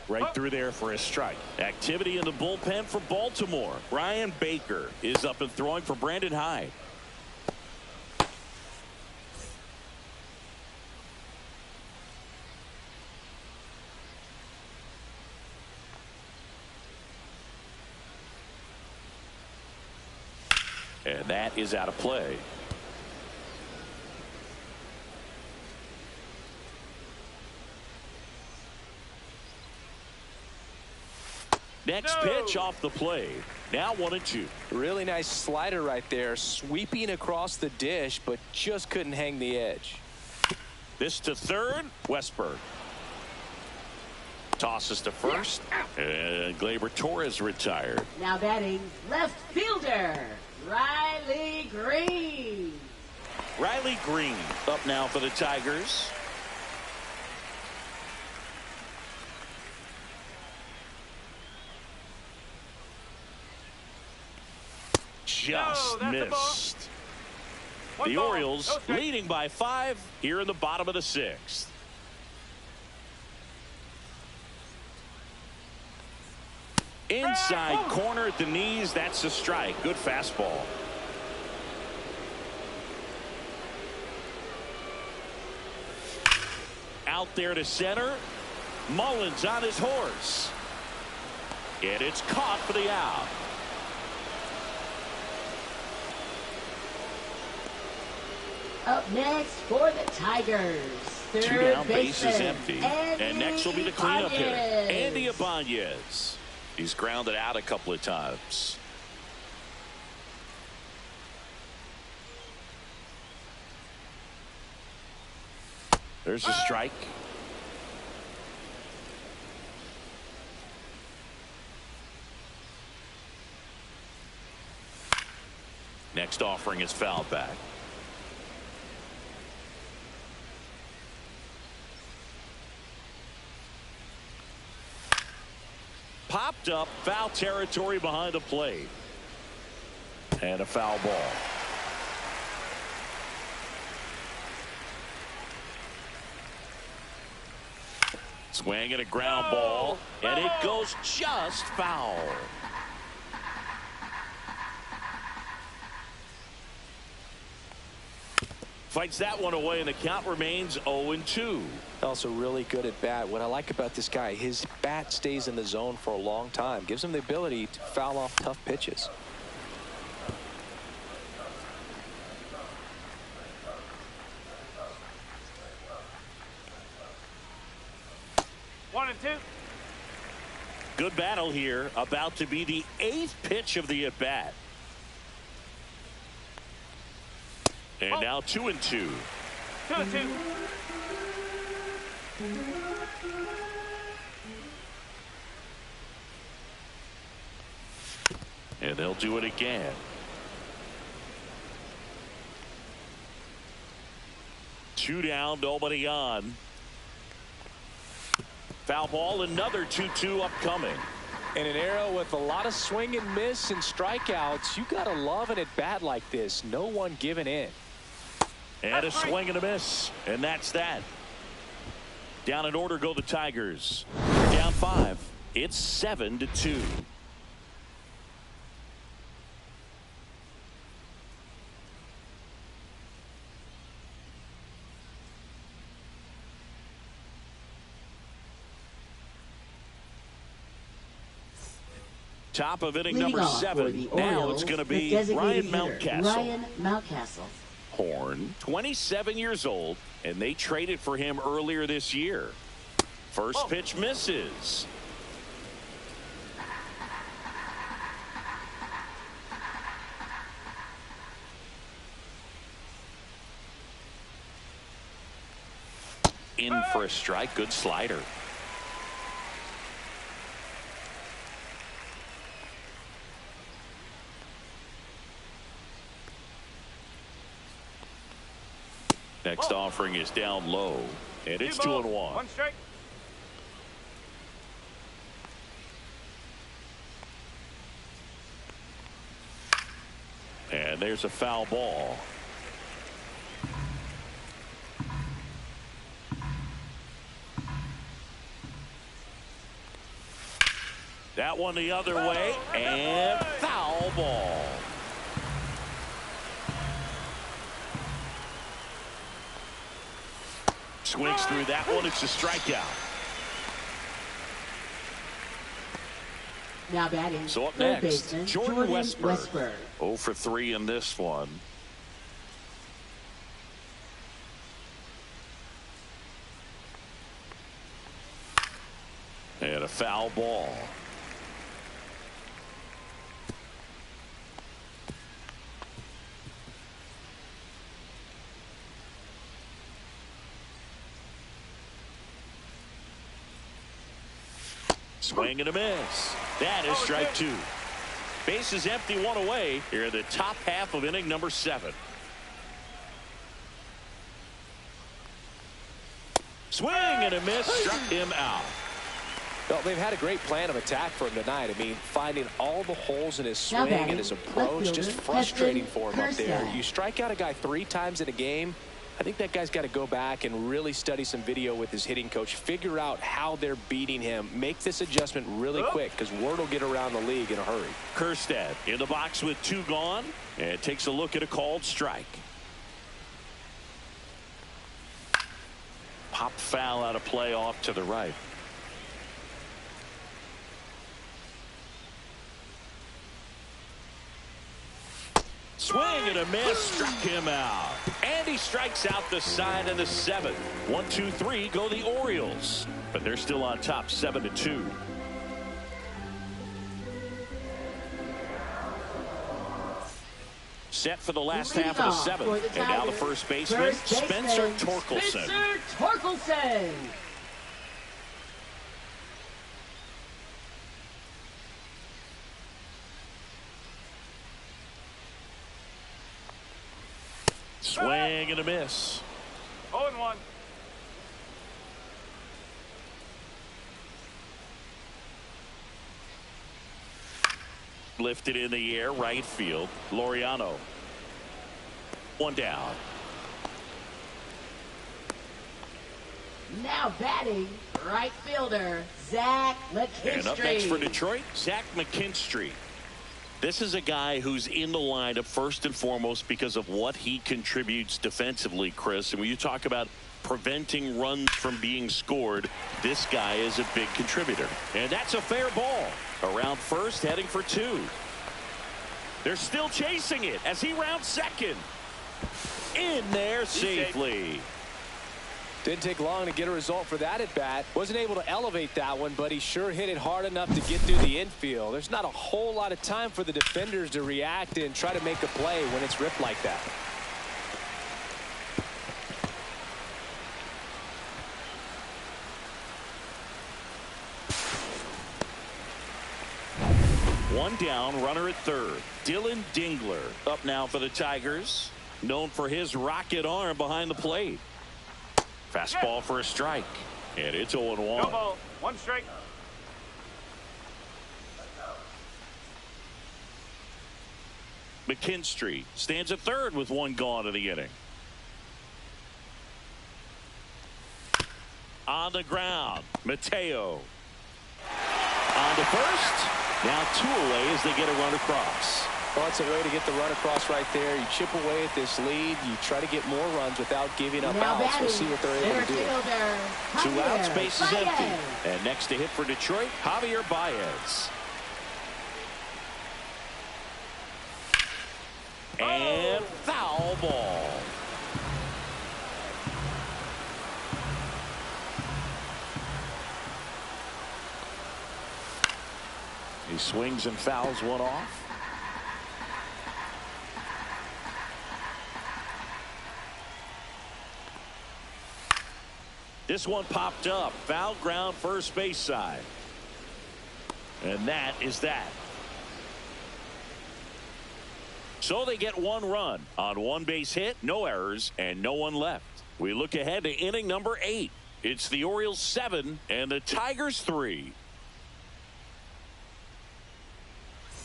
Right through there for a strike. Activity in the bullpen for Baltimore. Brian Baker is up and throwing for Brandon Hyde. And that is out of play. Next pitch off the plate. Now 1-2. Really nice slider right there, sweeping across the dish, but just couldn't hang the edge. This to third. Westberg tosses to first, and Gleyber Torres retired. Now batting left fielder Riley Green. Riley Green up now for the Tigers. Just missed. The Orioles leading by 5 here in the bottom of the 6th. Inside corner at the knees. That's a strike. Good fastball. Out there to center. Mullins on his horse. And it's caught for the out. Up next for the Tigers. Third 2 down, base is baseman, empty. Andy And next will be the cleanup hitter, Ibanez. Andy Ibanez. He's grounded out a couple of times. There's a strike. Next offering is fouled back. Popped up, foul territory behind the plate. And a foul ball. Swing and a ground ball, and it goes just foul. Fights that one away, and the count remains 0-2. Also really good at bat. What I like about this guy, his bat stays in the zone for a long time. Gives him the ability to foul off tough pitches. One and two. Good battle here. About to be the 8th pitch of the at-bat. And now 2-2. 2-2. And they'll do it again. Two down, nobody on. Foul ball, another 2-2 upcoming. In an era with a lot of swing and miss and strikeouts, you got to love an at-bat like this. No one giving in. And a swing and a miss. And that's that. Down in order go the Tigers. Down 5. It's 7-2. Top of inning number 7. Now it's going to be Ryan Mountcastle. Ryan Mountcastle. Horn, 27 years old, and they traded for him earlier this year. First pitch misses. In for a strike. Good slider. Next offering is down low, and it's 2-1. One strike. And there's a foul ball. That one the other way, and foul ball. Swings through that one. It's a strikeout. Now batting. So up third next, baseman, Jordan Westburg. 0 for 3 in this one. And a foul ball. Swing and a miss. That is strike 2. Base is empty, 1 away here in the top half of inning number 7. Swing and a miss, struck him out. Well, they've had a great plan of attack for him tonight. I mean, finding all the holes in his swing and his approach, just frustrating for him up there. You strike out a guy 3 times in a game, I think that guy's got to go back and really study some video with his hitting coach, figure out how they're beating him, make this adjustment really quick, because word will get around the league in a hurry. Kerstead in the box with 2 gone, and takes a look at a called strike. Pop foul out of play off to the right. Swing and a miss, struck him out. And he strikes out the side of the 7th. 1, 2, 3 go the Orioles. But they're still on top 7-2. Set for the last half of the 7th. And now the first baseman, Spencer Torkelson. Spencer Torkelson. Swing and a miss. 0-1. Lifted in the air, right field. Laureano. 1 down. Now batting, right fielder, Zach McKinstry. And up next for Detroit, Zach McKinstry. This is a guy who's in the lineup first and foremost because of what he contributes defensively, Chris. And when you talk about preventing runs from being scored, this guy is a big contributor. And that's a fair ball. Around first, heading for 2. They're still chasing it as he rounds second. In there safely. Didn't take long to get a result for that at bat. Wasn't able to elevate that one, but he sure hit it hard enough to get through the infield. There's not a whole lot of time for the defenders to react and try to make a play when it's ripped like that. One down, runner at third. Dylan Dingler up now for the Tigers. Known for his rocket arm behind the plate. Fastball for a strike. And it's 0-1. No ball. 1 strike. McKinstry stands at third with 1 gone in the inning. On the ground, Mateo. On to first. Now 2 away as they get a run across. Well, it's a way to get the run across right there. You chip away at this lead. You try to get more runs without giving up outs. We'll see what they're able to do. 2 outs, base is empty. And next to hit for Detroit, Javier Baez. And foul ball. He swings and fouls one off. This one popped up. Foul ground, first base side. And that is that. So they get 1 run on 1 base hit, no errors, and no one left. We look ahead to inning number 8. It's the Orioles 7 and the Tigers 3.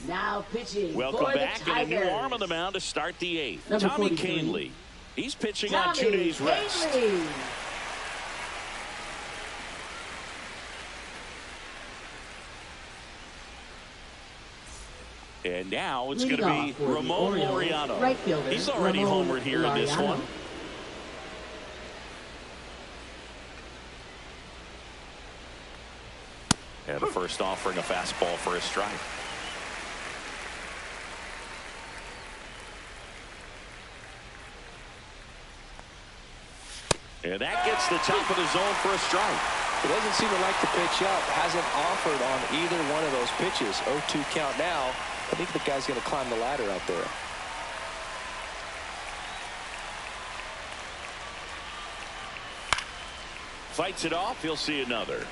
Now pitching Welcome for the back, and a new Tigers. arm on the mound to start the eighth. Number Tommy 43. Kahnle. He's pitching Tommy on 2 days rest. Kahnle. And now it's Leading going to off be for the Ramon Orioles, Laureano. right fielder, He's already Ramon homered here in this Laureano. one. And the first offering a fastball for a strike. And that gets the top of the zone for a strike. He doesn't seem to like the pitch up. Hasn't offered on either one of those pitches. 0-2 count now. I think the guy's going to climb the ladder out there. Fights it off. He'll see another.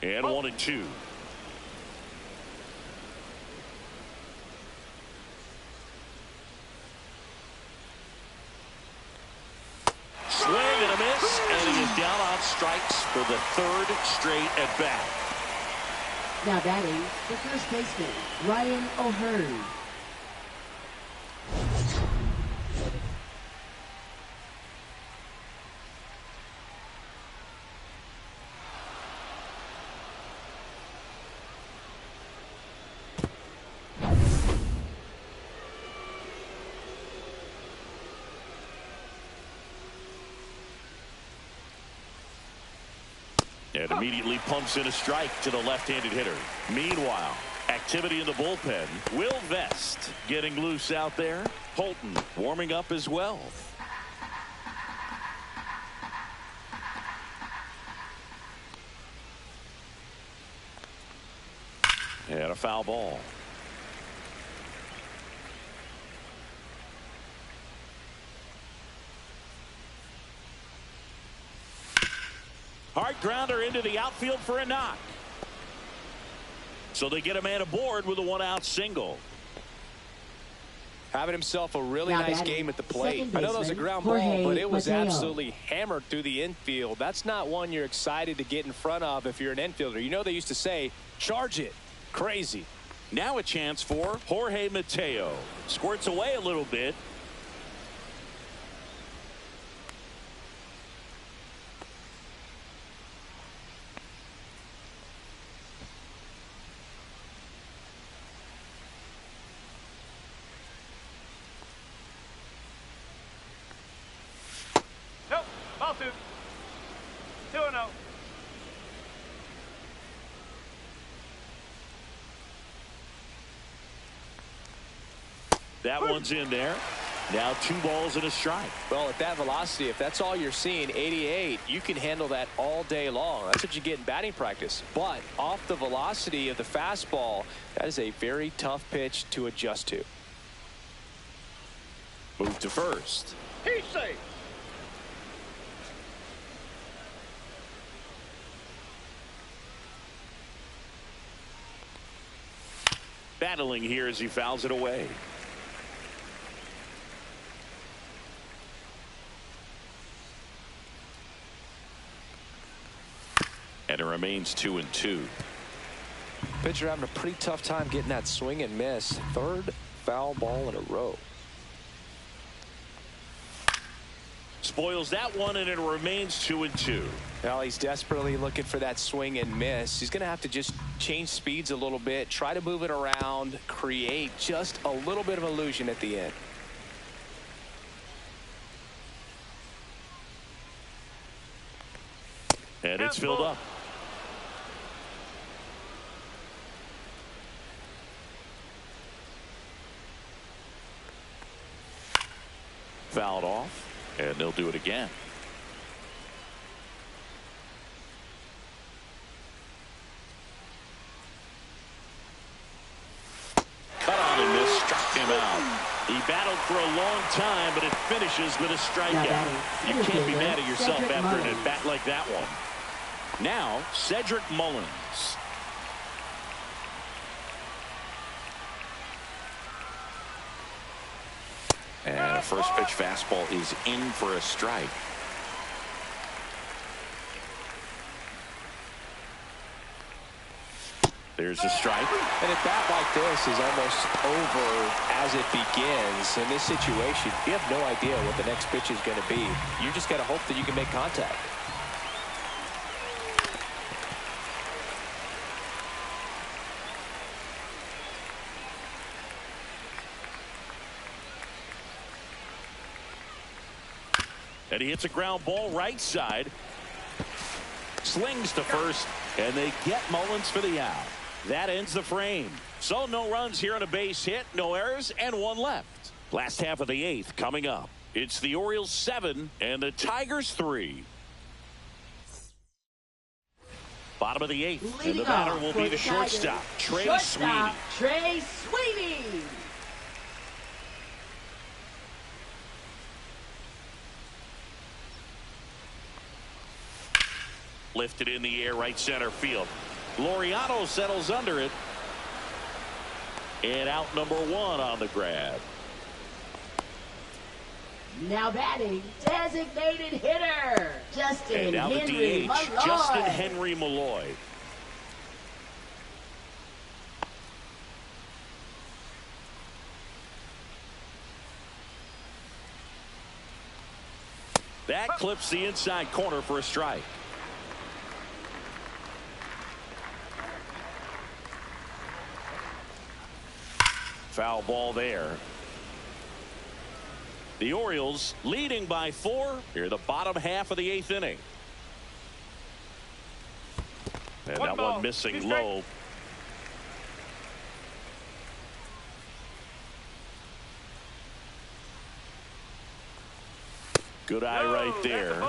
And 1-2. Swing and a miss, and he is down on strikes for the third straight at bat. Now batting, the first baseman, Ryan O'Hearn. And immediately pumps in a strike to the left-handed hitter. Meanwhile, activity in the bullpen. Will Vest getting loose out there. Holton warming up as well. And a foul ball. Hard grounder into the outfield for a knock. So they get a man aboard with a one-out single. Having himself a really Now nice batting, game at the plate. second I know that was a baseman, ground ball, Jorge but it was Mateo. absolutely hammered through the infield. That's not one you're excited to get in front of if you're an infielder. You know they used to say, charge it. Crazy. Now a chance for Jorge Mateo. Squirts away a little bit. Nope. Ball 2. 2-0. That one's in there. Now 2 balls and a strike. Well, at that velocity, if that's all you're seeing, 88, you can handle that all day long. That's what you get in batting practice. But off the velocity of the fastball, that is a very tough pitch to adjust to. Move to first. He's safe. Battling here as he fouls it away. And it remains 2-2. Pitcher having a pretty tough time getting that swing and miss. Third foul ball in a row. Spoils that one, and it remains 2-2. Well, he's desperately looking for that swing and miss. He's going to have to just change speeds a little bit, try to move it around, create just a little bit of illusion at the end. And it's filled up. Fouled off, and they'll do it again. Cut on and miss, struck him out. He battled for a long time, but it finishes with a strikeout. You can't be mad at yourself after an at-bat like that one. Now, Cedric Mullins. And a first pitch fastball is in for a strike. There's a strike. And a bat like this is almost over as it begins. In this situation, you have no idea what the next pitch is going to be. You just got to hope that you can make contact. And he hits a ground ball right side. Slings to first, and they get Mullins for the out. That ends the frame. So no runs here on a base hit, no errors, and one left. Last half of the 8th coming up. It's the Orioles 7 and the Tigers 3. Bottom of the 8th, and the batter will be the shortstop, Trey Sweeney. Trey Sweeney. Lifted in the air, right center field. Laureano settles under it. And out number 1 on the grab. Now batting, designated hitter, Justin and now Henry the DH, Malloy. Justin Henry Malloy. That clips the inside corner for a strike. Foul ball there. The Orioles leading by 4 here, the bottom half of the 8th inning. And that one missing low. Good eye right there.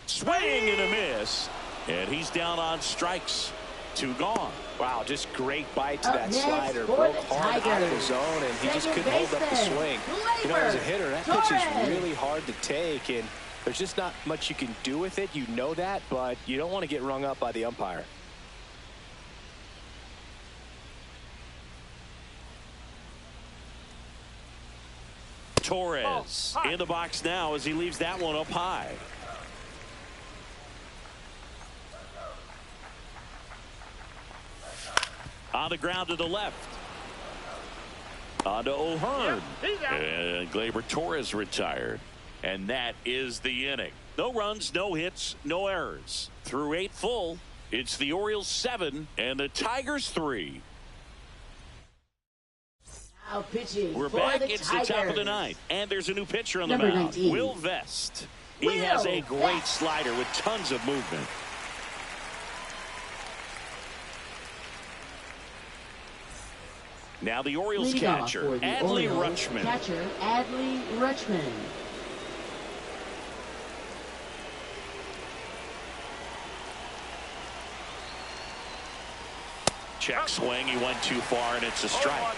Swing and a miss. And he's down on strikes. 2 gone. Wow, just great bite to that next slider. for Broke the hard out of the Tigers. zone, and he just couldn't hold up the swing. You know, as a hitter, that pitch is really hard to take, and there's just not much you can do with it. You know that, but you don't want to get rung up by the umpire. Torres in the box now as he leaves that one up high. On the ground to the left. On to O'Hearn. And Gleyber Torres retired. And that is the inning. No runs, no hits, no errors. Through 8 full, it's the Orioles 7 and the Tigers 3. Now pitching We're for back. the It's Tigers. the top of the 9th. And there's a new pitcher on the Number mound. 19. Will Vest. He has a great slider with tons of movement. Now the Orioles Leading off catcher, for the Adley Orioles, Rutschman. Catcher, Adley Rutschman. Check swing. He went too far, and it's a strike.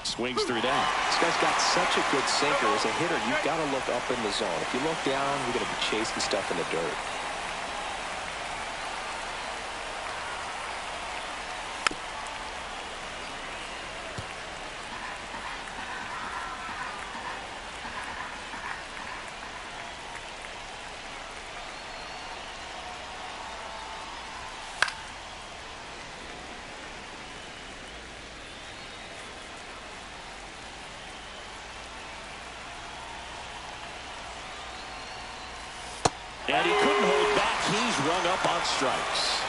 Swings through that. This guy's got such a good sinker. As a hitter, you've got to look up in the zone. If you look down, you're going to be chasing stuff in the dirt. And he couldn't hold back. He's rung up on strikes.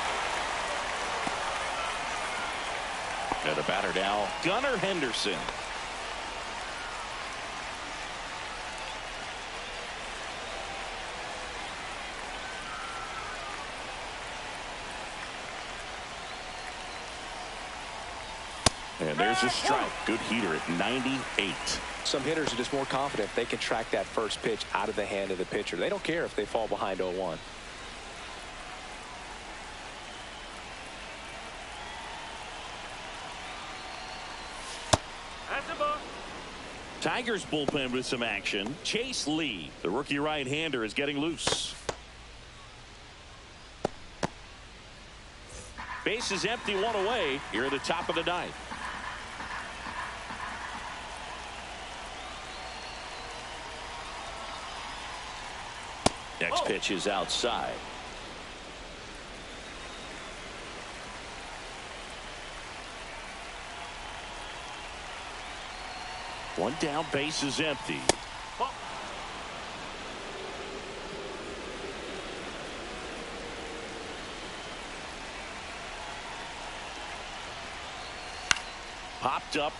And a batter now, Gunnar Henderson. And there's a strike. Good heater at 98. Some hitters are just more confident they can track that first pitch out of the hand of the pitcher. They don't care if they fall behind 0-1. Tigers bullpen with some action. Chase Lee, the rookie right-hander, is getting loose. Base is empty, one away here at the top of the ninth. Next pitch is outside. One down, base is empty. Popped up.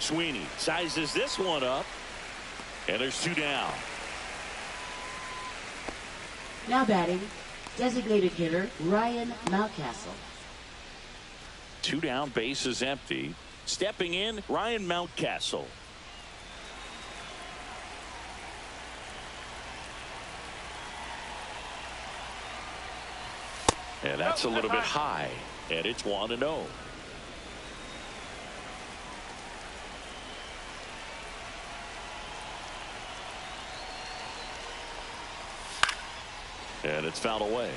Sweeney sizes this one up. And there's two down. Now batting, designated hitter Ryan Mountcastle. Two down, base is empty. Stepping in, Ryan Mountcastle. And that's a little bit high. And it's 1-0. And it's fouled away.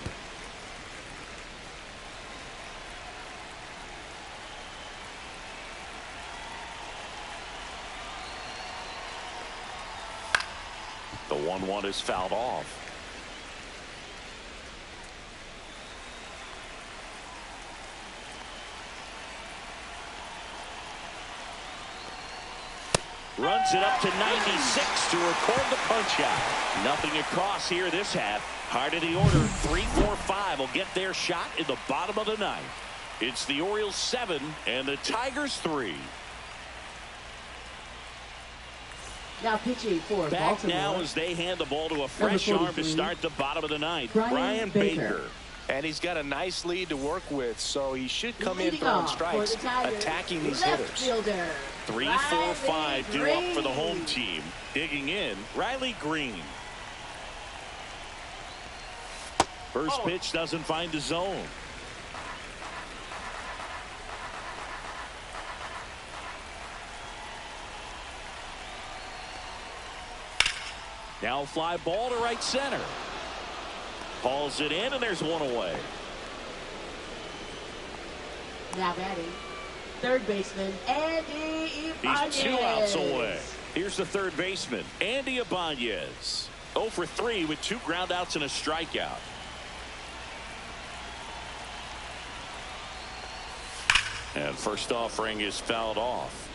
The 1-1 is fouled off. Runs it up to 96 to record the punch out. Nothing across here this half. Heart of the order, 3-4-5 will get their shot in the bottom of the ninth. It's the Orioles 7 and the Tigers 3. Now pitching for Back Baltimore. now as they hand the ball to a fresh arm to start the bottom of the ninth. Brian Baker. And he's got a nice lead to work with, so he should come in throwing strikes, attacking these hitters. Fielder, 3-4-5 due up for the home team. Digging in, Riley Green. First pitch doesn't find the zone. Now fly ball to right center. Hauls it in, and there's one away. Now batting, third baseman Andy Ibanez. He's 2 outs away. Here's the third baseman, Andy Ibanez. 0 for 3 with 2 groundouts and a strikeout. And first offering is fouled off.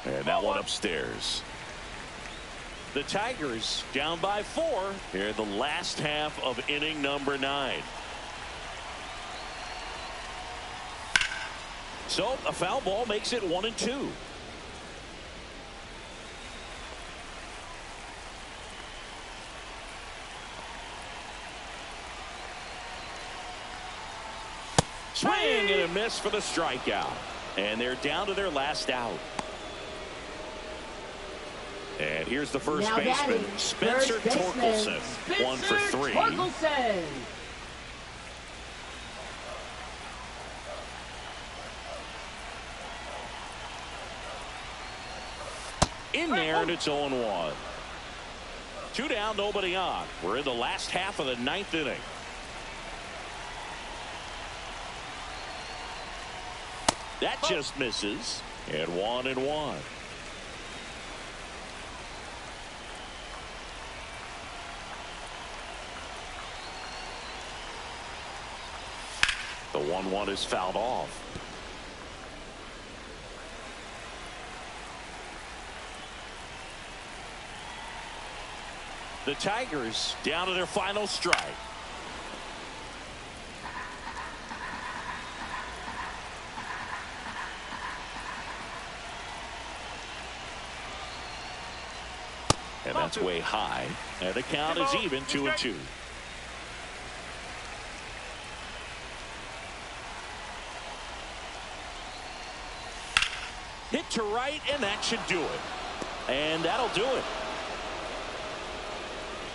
And that one upstairs. The Tigers down by 4 here in the last half of inning number 9. So a foul ball makes it 1-2. Swing and a miss for the strikeout. And they're down to their last out. And here's the first baseman, Spencer Torkelson. 1 for 3. Torkelson. In there, and it's 0-1. 2 down, nobody on. We're in the last half of the 9th inning. That just misses. And 1-1. The 1-1 is fouled off. The Tigers down to their final strike. And that's way high. And the count is even, 2-2. Hit to right, and that should do it. And that'll do it.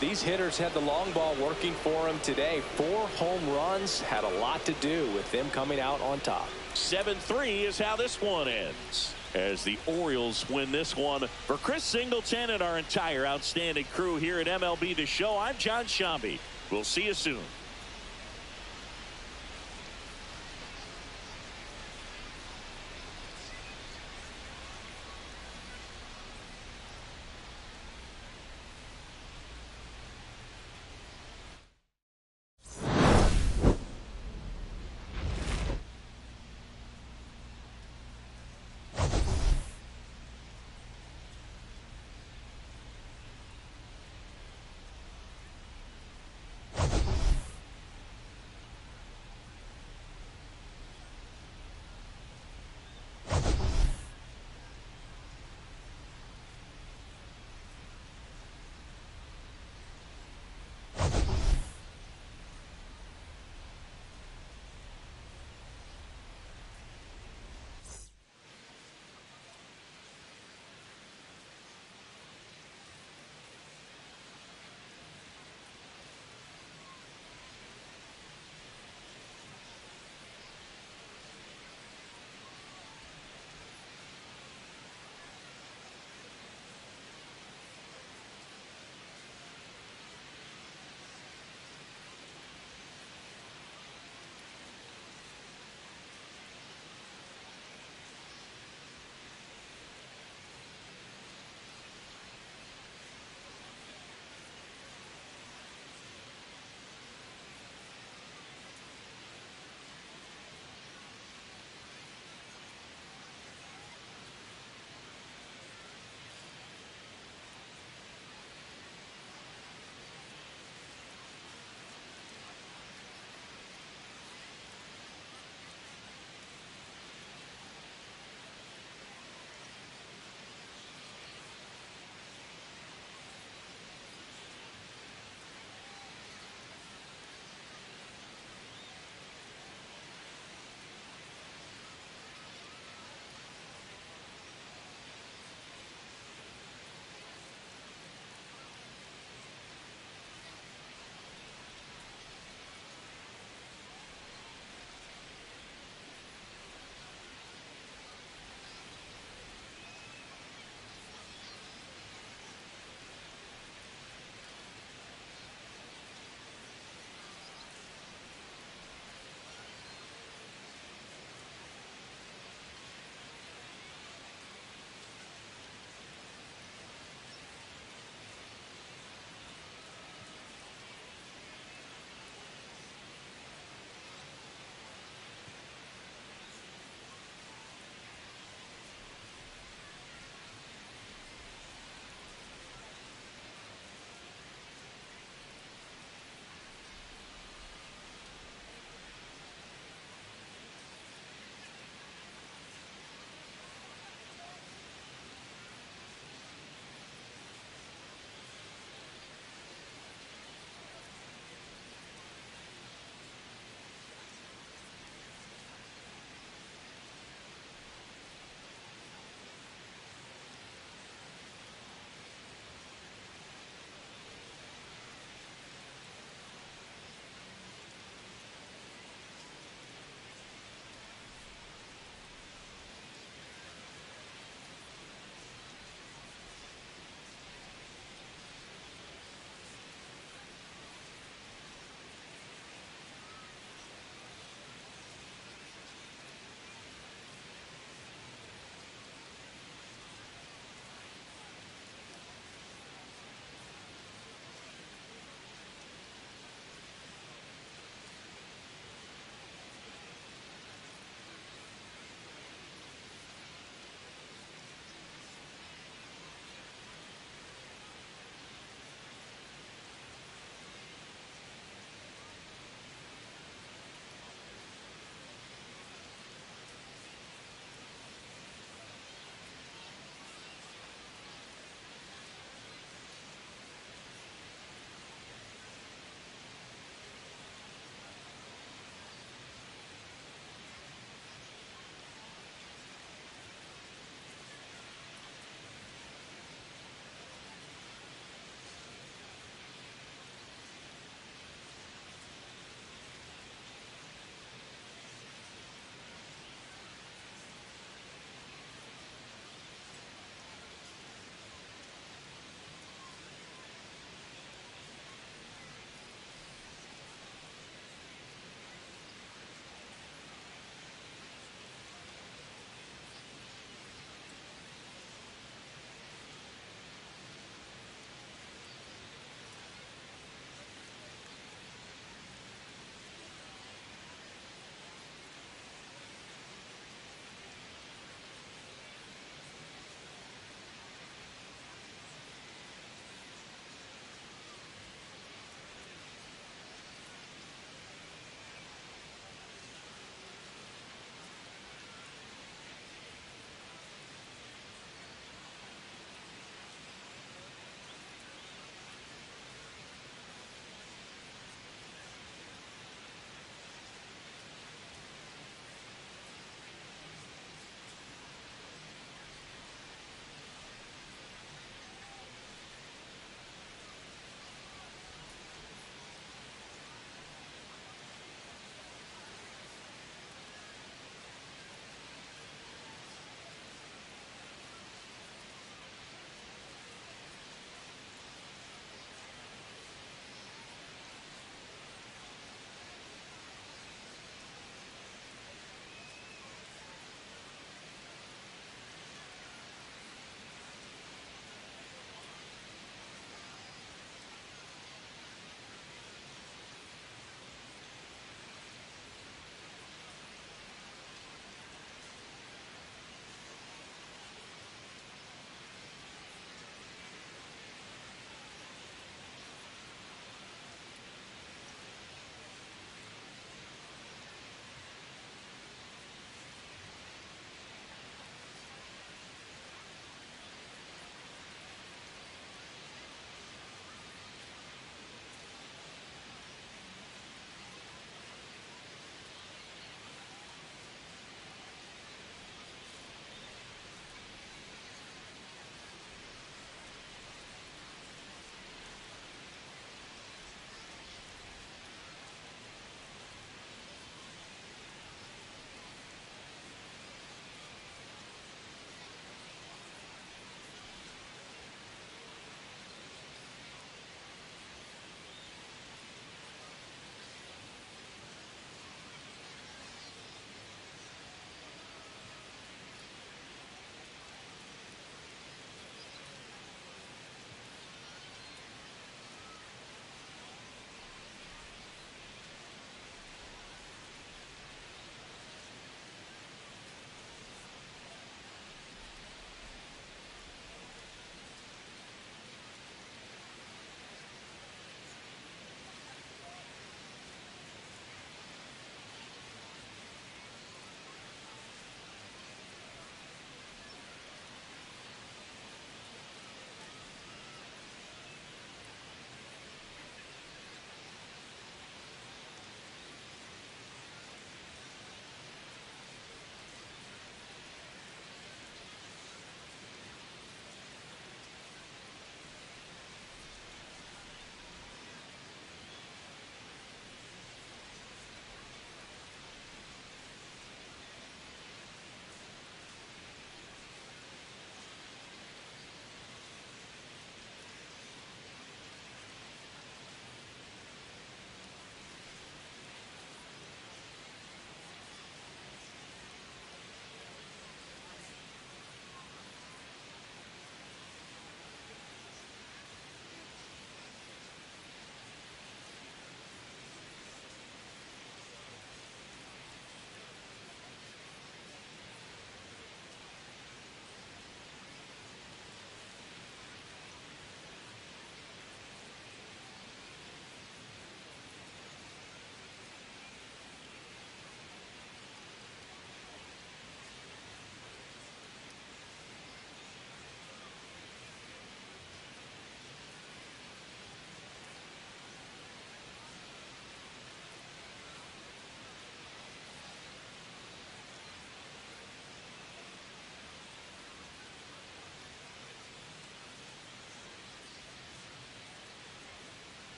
These hitters had the long ball working for them today. 4 home runs had a lot to do with them coming out on top. 7-3 is how this one ends. as the Orioles win this one. For Chris Singleton and our entire outstanding crew here at MLB The Show, I'm John Shambi. We'll see you soon.